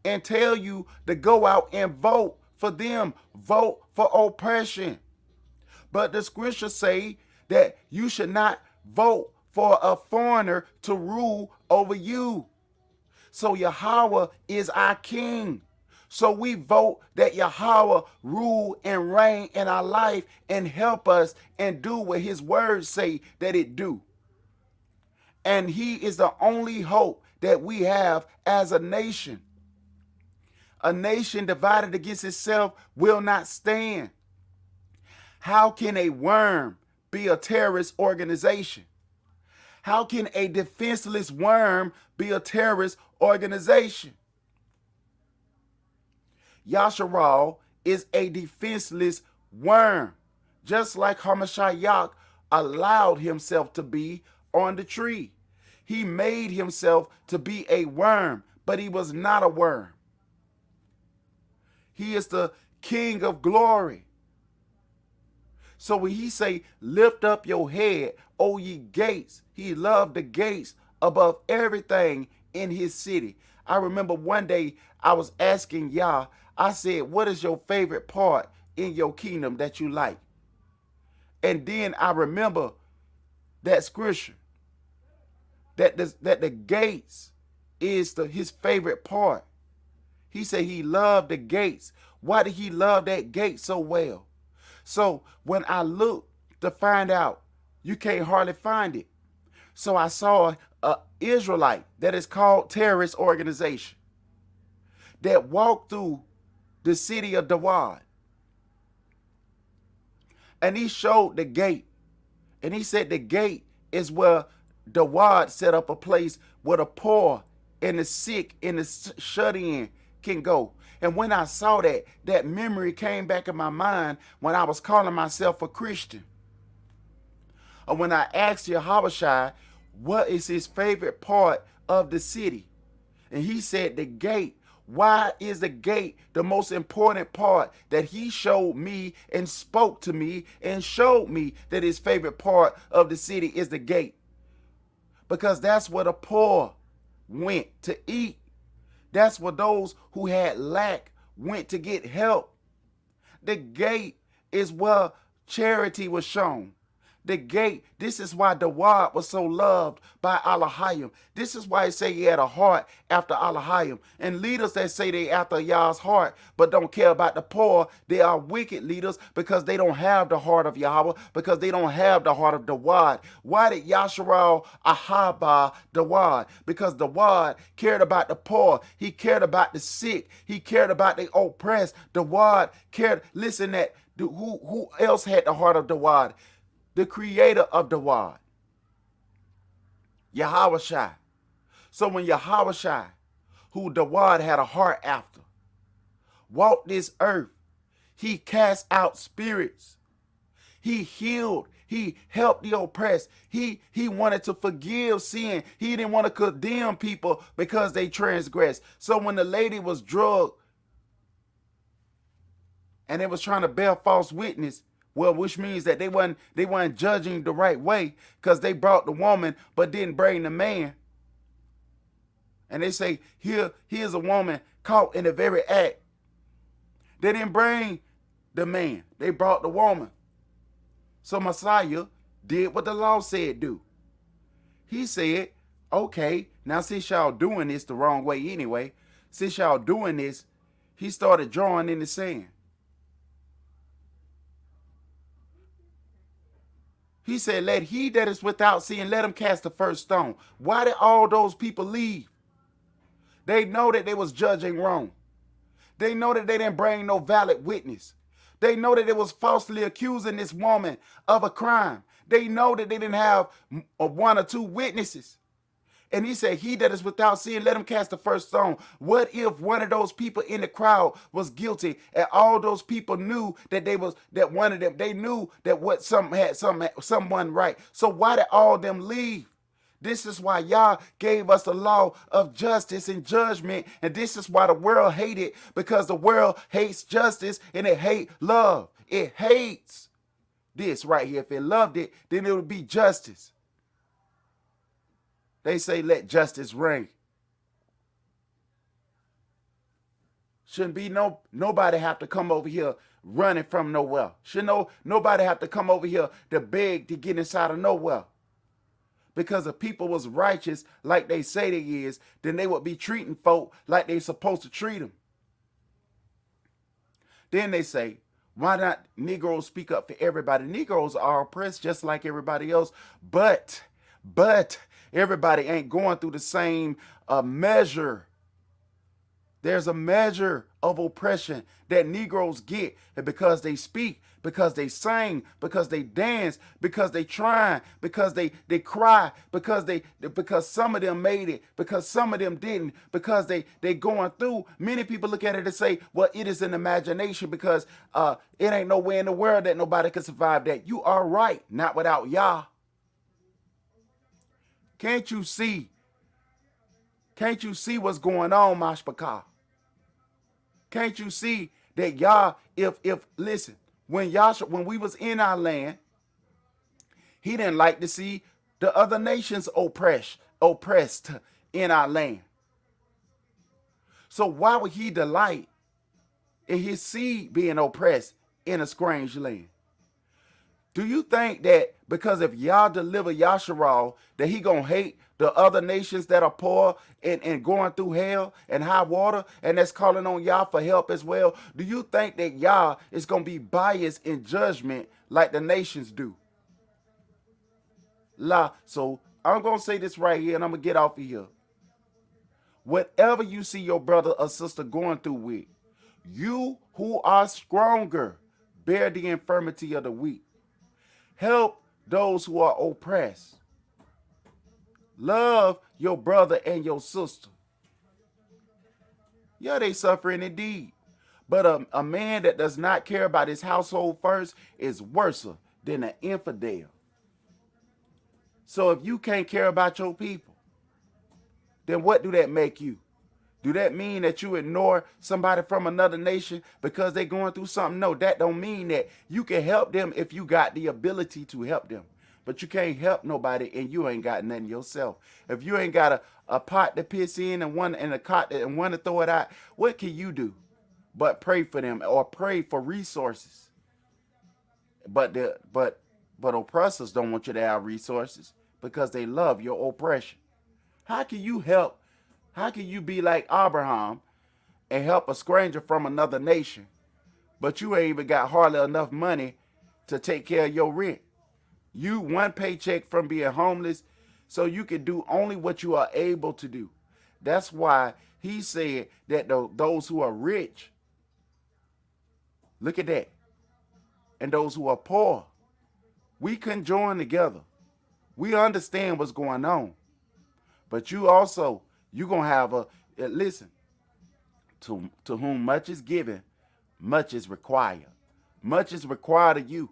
and tell you to go out and vote for them, vote for oppression. But the scriptures say that you should not vote for a foreigner to rule over you. So Yahweh is our king. So we vote that Yahweh rule and reign in our life and help us and do what his words say that it do. And he is the only hope that we have as a nation. A nation divided against itself will not stand. How can a worm be a terrorist organization? How can a defenseless worm be a terrorist organization? Yasharal is a defenseless worm, just like Hamashiach allowed himself to be on the tree. He made himself to be a worm, but he was not a worm. He is the King of glory. So when he say, lift up your head, O ye gates, he loved the gates above everything in his city. I remember one day I was asking Yah, I said, what is your favorite part in your kingdom that you like? And then I remember that scripture, that the gates is his favorite part. He said he loved the gates. Why did he love that gate so well? So when I looked to find out, you can't hardly find it. So I saw an Israelite that is called terrorist organization that walked through the city of Dawad. And he showed the gate. And he said the gate is where Dawad set up a place where the poor and the sick and the shut-in can go. And when I saw that, that memory came back in my mind when I was calling myself a Christian. Or when I asked Yahushua, what is his favorite part of the city? And he said the gate. Why is the gate the most important part that he showed me and spoke to me and showed me that his favorite part of the city is the gate? Because that's where the poor went to eat. That's where those who had lack went to get help. The gate is where charity was shown. The gate, this is why Dawad was so loved by Elohim. This is why he say he had a heart after Elohim. And leaders that say they after Yah's heart but don't care about the poor, they are wicked leaders because they don't have the heart of Yahweh, because they don't have the heart of Dawad. Why did Yasharal Ahaba Dawad? Because Dawad cared about the poor. He cared about the sick. He cared about the oppressed. Dawad cared, listen, that who else had the heart of Dawad? The creator of Dawad, Yahushua. So when Yahushua, who Dawad had a heart after, walked this earth, he cast out spirits. He healed. He helped the oppressed. He wanted to forgive sin. He didn't want to condemn people because they transgressed. So when the lady was drugged and they was trying to bear false witness, well, which means that they weren't judging the right way, because they brought the woman but didn't bring the man. And they say, here's a woman caught in the very act. They didn't bring the man. They brought the woman. So Messiah, did what the law said do. He said, okay, now since y'all doing this the wrong way anyway, since y'all doing this, he started drawing in the sand. He said, let he that is without sin, let him cast the first stone. Why did all those people leave? They know that they was judging wrong. They know that they didn't bring no valid witness. They know that they was falsely accusing this woman of a crime. They know that they didn't have one or two witnesses. And he said, he that is without sin, let him cast the first stone. What if one of those people in the crowd was guilty and all those people knew that one of them, they knew that someone right. So why did all them leave? This is why Yah gave us the law of justice and judgment. And this is why the world hated, because the world hates justice and it hates love. It hates this right here. If it loved it, then it would be justice. They say, let justice reign. Shouldn't be nobody have to come over here running from nowhere. Shouldn't nobody have to come over here to beg to get inside of nowhere. Because if people was righteous like they say they is, then they would be treating folk like they supposed to treat them. Then they say, why not Negroes speak up for everybody? Negroes are oppressed just like everybody else, but everybody ain't going through the same measure. There's a measure of oppression that Negroes get, and because they speak, because they sing, because they dance, because they try, because they cry, because some of them made it, because some of them didn't, because they going through. Many people look at it and say, well, it is an imagination because it ain't nowhere in the world that nobody can survive that. You are right, not without Yah. Can't you see? Can't you see what's going on, Mashpakah? Can't you see that Yah, listen, when we was in our land, he didn't like to see the other nations oppressed in our land. So why would he delight in his seed being oppressed in a strange land? Do you think that because if Yah deliver Yasharal, that he gonna hate the other nations that are poor and going through hell and high water, and that's calling on Yah for help as well? Do you think that Yah is gonna be biased in judgment like the nations do? So I'm gonna say this right here, and I'm gonna get off of here. Whatever you see your brother or sister going through with, you who are stronger, bear the infirmity of the weak. Help those who are oppressed. Love your brother and your sister. Yeah, they suffering indeed. But a man that does not care about his household first is worse than an infidel. So if you can't care about your people, then what do that make you? Do that mean that you ignore somebody from another nation because they're going through something? No, that don't mean that. You can help them if you got the ability to help them. But you can't help nobody and you ain't got nothing yourself. If you ain't got a pot to piss in and one and a cot and one to throw it out, what can you do but pray for them or pray for resources? But oppressors don't want you to have resources because they love your oppression. How can you help? How can you be like Abraham and help a stranger from another nation, but you ain't even got hardly enough money to take care of your rent? You one paycheck from being homeless, so you can do only what you are able to do. That's why he said that those who are rich, look at that, and those who are poor, we can join together. We understand what's going on, but you also, you're going to have listen, to whom much is given, much is required. Much is required of you.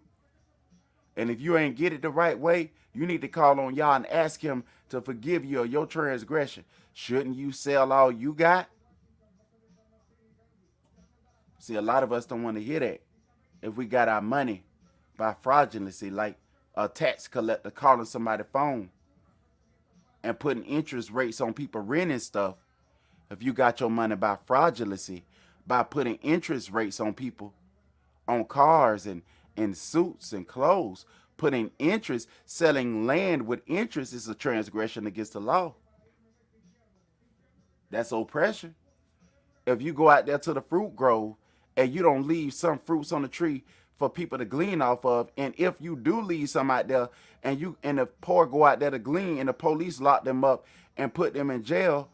And if you ain't get it the right way, you need to call on Yah and ask him to forgive you of your transgression. Shouldn't you sell all you got? See, a lot of us don't want to hear that. If we got our money by fraudulency, like a tax collector calling somebody's phone and putting interest rates on people renting stuff, if you got your money by fraudulency, by putting interest rates on people, on cars and suits and clothes, putting interest, selling land with interest is a transgression against the law. That's oppression. If you go out there to the fruit grove and you don't leave some fruits on the tree for people to glean off of, and if you do leave some out there and the poor go out there to glean and the police lock them up and put them in jail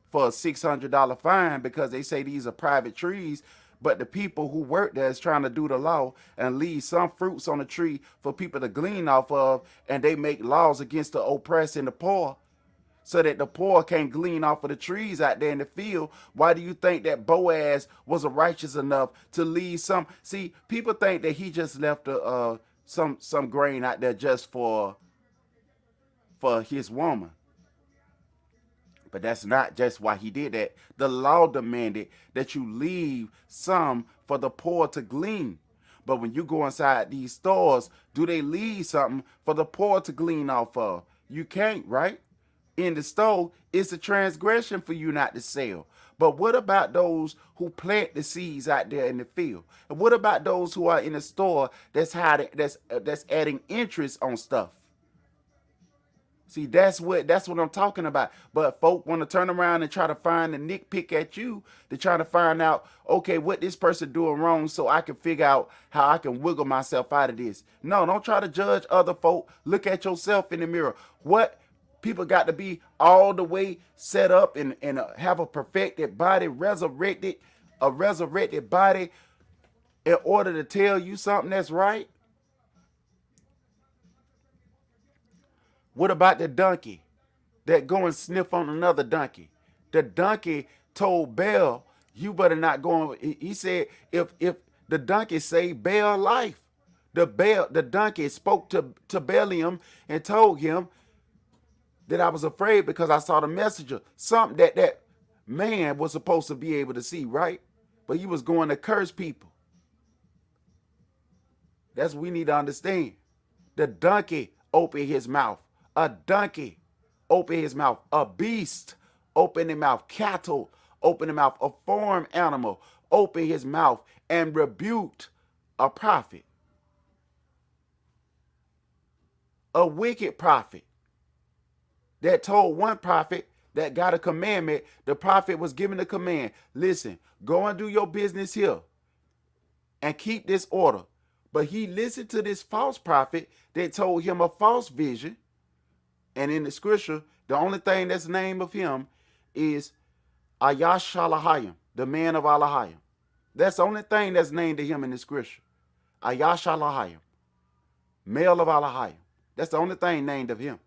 for a $600 fine because they say these are private trees, but the people who work there is trying to do the law and leave some fruits on the tree for people to glean off of, and they make laws against the oppressed and the poor so that the poor can't glean off of the trees out there in the field. Why do you think that Boaz was righteous enough to leave some? See, people think that he just left some grain out there just for his woman. But that's not just why he did that. The law demanded that you leave some for the poor to glean. But when you go inside these stores, do they leave something for the poor to glean off of? You can't, right? In the store, it's a transgression for you not to sell. But what about those who plant the seeds out there in the field? And what about those who are in the store that's adding interest on stuff? See, that's what I'm talking about. But folk want to turn around and try to find a nitpick at you to try to find out, okay, what this person doing wrong so I can figure out how I can wiggle myself out of this. No, don't try to judge other folk. Look at yourself in the mirror. What people got to be all the way set up and have a perfected body, a resurrected body in order to tell you something that's right? What about the donkey that go and sniff on another donkey? The donkey told Baal, you better not go on. He said, if the donkey saved Baal life, the donkey spoke to Balaam and told him that I was afraid because I saw the messenger, something that man was supposed to be able to see, right? But he was going to curse people. That's what we need to understand. The donkey opened his mouth. A donkey opened his mouth. A beast opened his mouth. Cattle opened his mouth. A farm animal opened his mouth and rebuked a prophet. A wicked prophet that told one prophet that got a commandment. The prophet was given the command, listen, go and do your business here and keep this order. But he listened to this false prophet that told him a false vision. And in the scripture, the only thing that's the name of him is Ayashalahayim, the man of Alahayim. That's the only thing that's named to him in the scripture. Ayashalahayim, male of Alahayim. That's the only thing named of him.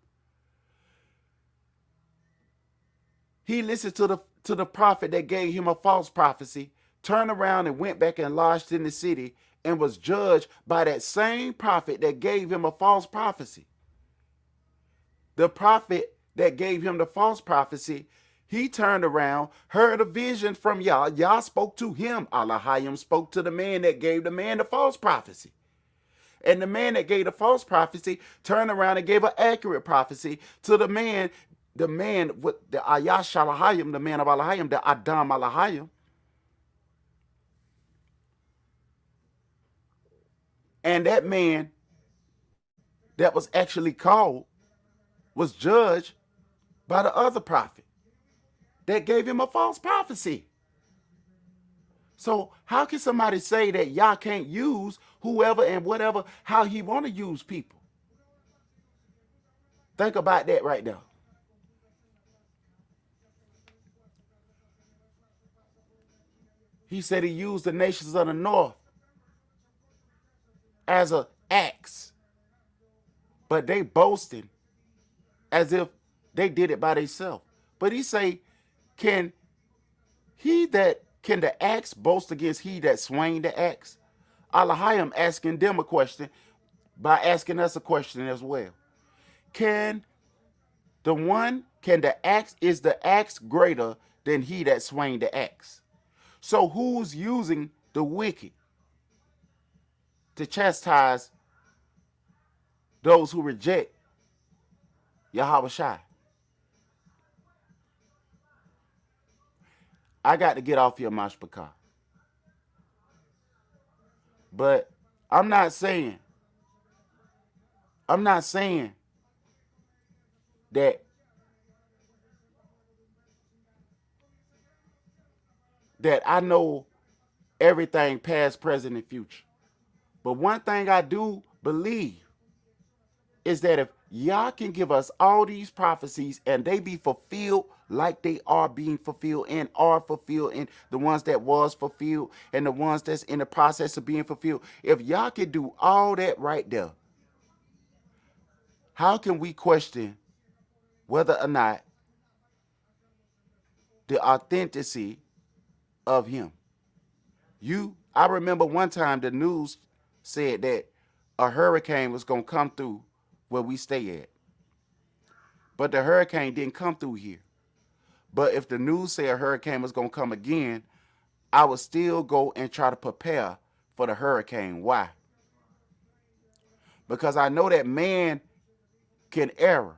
He listened to the prophet that gave him a false prophecy, turned around and went back and lodged in the city and was judged by that same prophet that gave him a false prophecy. The prophet that gave him the false prophecy, he turned around, heard a vision from Yah. Yah spoke to him. Alahayim spoke to the man that gave the man the false prophecy. And the man that gave the false prophecy turned around and gave an accurate prophecy to the man with the Ayash Alahayim, the man of Alahayim, the Adam Alahayim. And that man that was actually called was judged by the other prophet that gave him a false prophecy. So how can somebody say that Yah can't use whoever and whatever, how he want to use people? Think about that right now. He said he used the nations of the north as an axe, but they boasting as if they did it by themselves. But he say, can the axe boast against he that swung the axe? Alahayim asking them a question by asking us a question as well. Is the axe greater than he that swung the axe? So who's using the wicked to chastise those who reject Yahweh Shai? I got to get off here, Mashpaka. But I'm not saying I'm not saying that I know everything past, present, and future. But one thing I do believe is that if Yah can give us all these prophecies and they be fulfilled like they are being fulfilled and are fulfilled, and the ones that was fulfilled and the ones that's in the process of being fulfilled, if Yah can do all that right there, how can we question whether or not the authenticity of him? I remember one time the news said that a hurricane was going to come through where we stay at. But the hurricane didn't come through here. But if the news said a hurricane was going to come again, I would still go and try to prepare for the hurricane. Why? Because I know that man can err.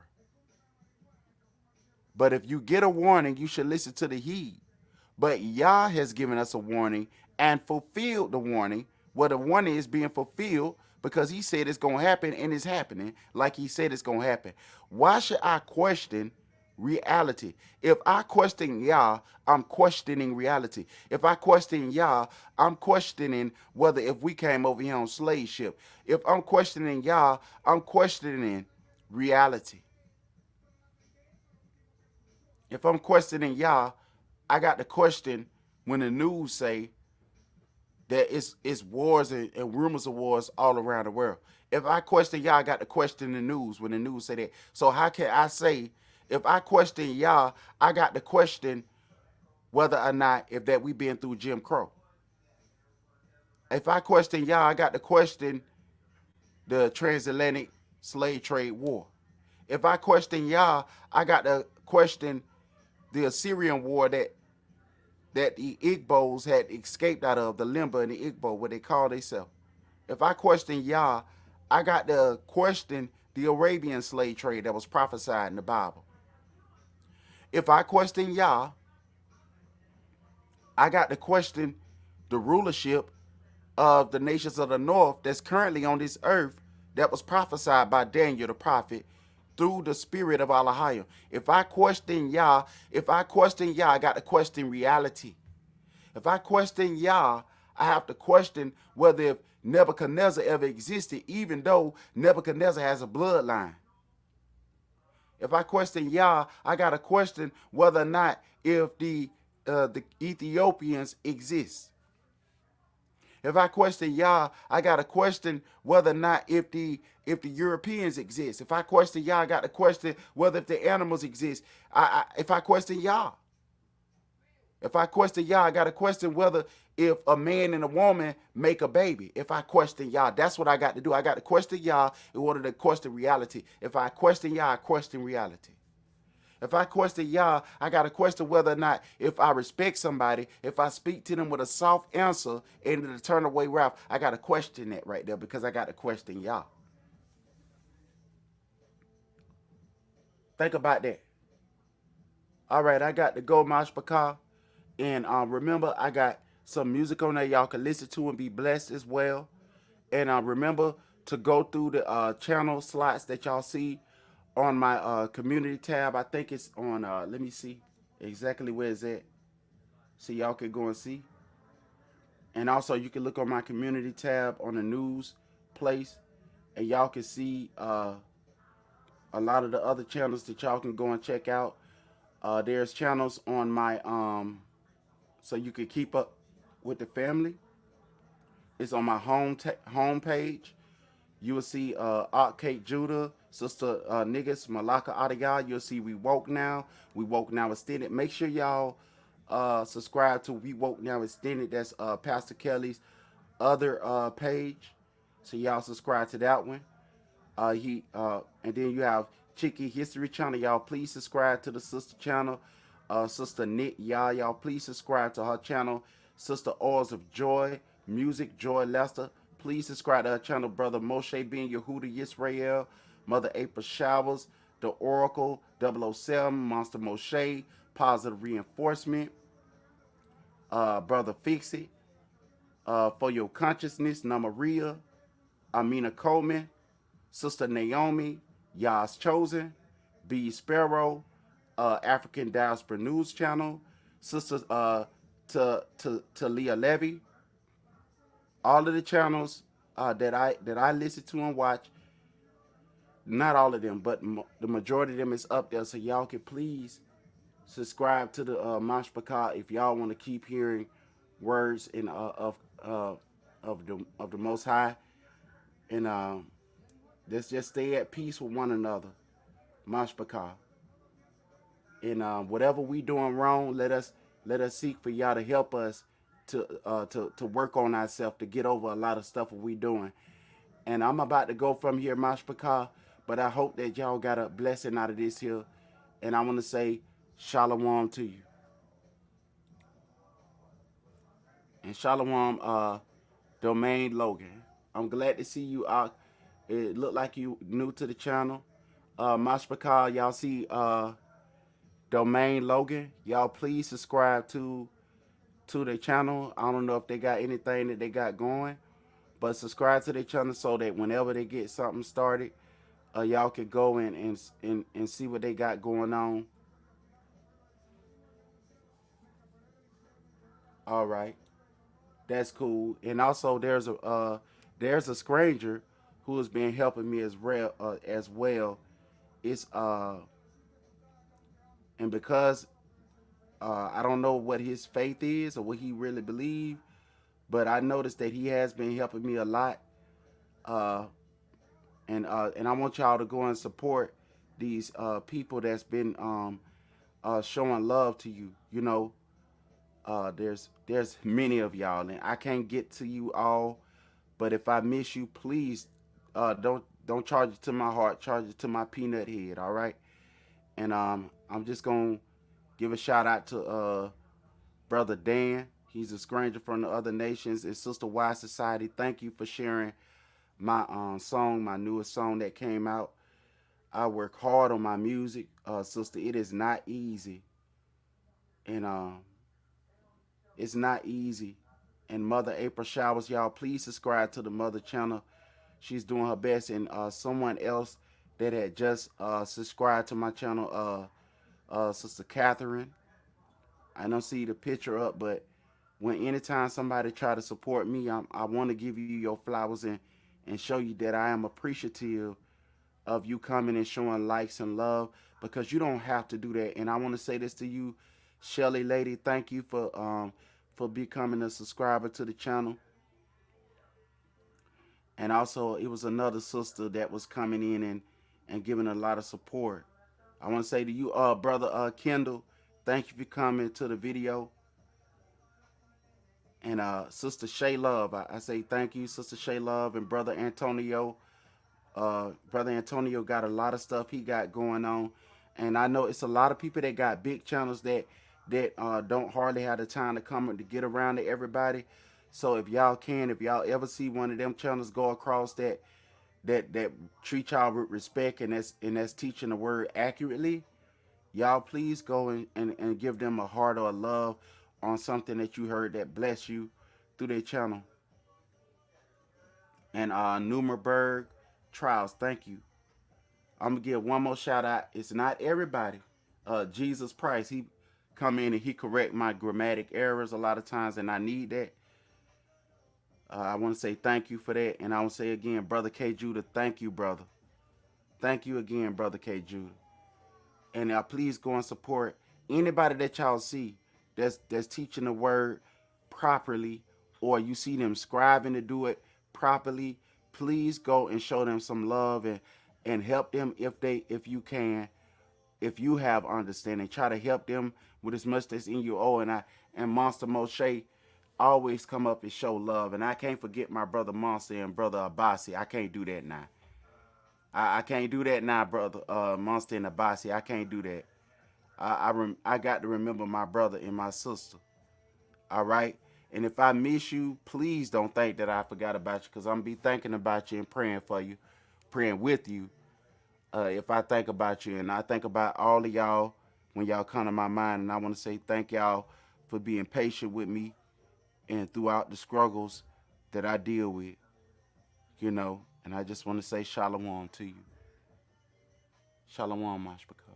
But if you get a warning, you should listen to the heed. But Yah has given us a warning and fulfilled the warning. Well, the warning is being fulfilled because he said it's going to happen and it's happening like he said it's going to happen. Why should I question reality? If I question Yah, I'm questioning reality. If I question Yah, I'm questioning whether if we came over here on slave ship. If I'm questioning Yah, I'm questioning reality. If I'm questioning Yah, I got to question when the news say that it's wars and rumors of wars all around the world. If I question Yah, I got to question the news when the news say that. So how can I say, if I question Yah, I got to question whether or not if that we been through Jim Crow. If I question Yah, I got to question the transatlantic slave trade war. If I question Yah, I got to question the Assyrian war that the Igbos had escaped out of, the Limba and the Igbo, what they call themselves. If I question Yah, I got to question the Arabian slave trade that was prophesied in the Bible. If I question Yah, I got to question the rulership of the nations of the north that's currently on this earth that was prophesied by Daniel the prophet through the spirit of Allahayim. If I question Yah, I got to question reality. If I question Yah, I have to question whether if Nebuchadnezzar ever existed, even though Nebuchadnezzar has a bloodline. If I question Yah, I got to question whether or not if the Ethiopians exist. If I question Yah, I got to question whether or not if the Europeans exist. If I question Yah, I got to question whether if the animals exist. If I question Yah. If I question Yah, I got to question whether if a man and a woman make a baby. If I question Yah, that's what I got to do. I got to question Yah in order to question reality. If I question Yah, I question reality. If I question Yah, I got to question whether or not if I respect somebody, if I speak to them with a soft answer and to turn away wrath, I got to question that right there because I got to question Yah. Think about that. All right, I got to go, Mashpaka. And remember, I got some music on there y'all can listen to and be blessed as well. And remember to go through the channel slots that y'all see on my community tab. I think it's on, let me see exactly where it's at. So y'all can go and see. And also you can look on my community tab on the news place. And y'all can see a lot of the other channels that y'all can go and check out. There's channels on my, so you can keep up with the family. It's on my home page. You will see Kate Judah, Sister Niggas, Malaka Adiyah. You'll see We Woke Now. We Woke Now Extended. Make sure y'all subscribe to We Woke Now Extended. That's Pastor Kelly's other page. So y'all subscribe to that one. And then you have Chicky History Channel. Y'all please subscribe to the sister channel. Sister Nick y'all please subscribe to her channel. Sister Oils of Joy, Music Joy Lester. Please subscribe to her channel. Brother Moshe Ben Yehuda Yisrael, Mother April Showers, The Oracle, 007, Monster Moshe, Positive Reinforcement, Brother Fix It, For Your Consciousness, Namaria, Amina Coleman, Sister Naomi, Yah's Chosen, B Sparrow, African Diaspora News Channel, Sister to Leah Levy. All of the channels that I listen to and watch, not all of them, but the majority of them is up there. So y'all can please subscribe to the Mashpaka if y'all want to keep hearing words of the Most High, and let's just stay at peace with one another, Mashpaka. And whatever we doing wrong, let us seek for y'all to help us to work on ourselves, to get over a lot of stuff we doing. And I'm about to go from here, Mashpaka, but I hope that y'all got a blessing out of this here. And I want to say shalom to you. And shalom, Domain Logan. I'm glad to see you out. It looked like you new to the channel. Mashpaka, y'all see Domain Logan. Y'all please subscribe to their channel. I don't know if they got anything that they got going, but subscribe to their channel so that whenever they get something started, y'all can go and see what they got going on. All right, that's cool. And also there's a stranger who has been helping me as well. It's and because I don't know what his faith is or what he really believes, but I noticed that he has been helping me a lot. And I want y'all to go and support these people that's been showing love to you. You know, there's many of y'all, and I can't get to you all. But if I miss you, please don't charge it to my heart. Charge it to my peanut head. All right. And I'm just gonna give a shout out to Brother Dan. He's a stranger from the other nations. And Sister Y Society, thank you for sharing my song, my newest song that came out. I work hard on my music, sister. It is not easy, and it's not easy. And Mother April Showers, y'all, please subscribe to the Mother channel. She's doing her best. And someone else that had just subscribed to my channel, Sister Catherine. I don't see the picture up, but anytime somebody try to support me, I want to give you your flowers and show you that I am appreciative of you coming and showing likes and love, because you don't have to do that. And I want to say this to you, Shelly Lady, thank you for becoming a subscriber to the channel. And also, it was another sister that was coming in and giving a lot of support. I want to say to you, Brother Kendall, thank you for coming to the video. And Sister Shay Love, I say thank you, Sister Shay Love. And Brother Antonio. Brother Antonio got a lot of stuff he got going on. And I know it's a lot of people that got big channels that don't hardly have the time to come to get around to everybody. So if y'all ever see one of them channels go across that treat y'all with respect and that's teaching the word accurately, y'all please go and give them a heart or a love on something that you heard that bless you through their channel. And Nuremberg Trials, thank you. I'm gonna give one more shout out. It's not everybody. Jesus Price, he come in and he correct my grammatic errors a lot of times, and I need that. I want to say thank you for that. And I want to say again, Brother K. Judah, thank you, brother. Thank you again, Brother K. Judah. And please go and support anybody that y'all see that's teaching the word properly, or you see them scribing to do it properly. Please go and show them some love and help them if you can, if you have understanding. Try to help them with as much that's in you. Oh, and Monster Moshe always come up and show love. And I can't forget my brother Monster and brother Abasi. I can't do that now. I can't do that now, brother Monster and Abasi. I can't do that. I got to remember my brother and my sister. All right? And if I miss you, please don't think that I forgot about you, because I'm going to be thinking about you and praying for you, praying with you. If I think about you, and I think about all of y'all when y'all come to my mind, and I want to say thank y'all for being patient with me and throughout the struggles that I deal with. You know, And I just want to say shalom to you. Shalom, Mashpaka.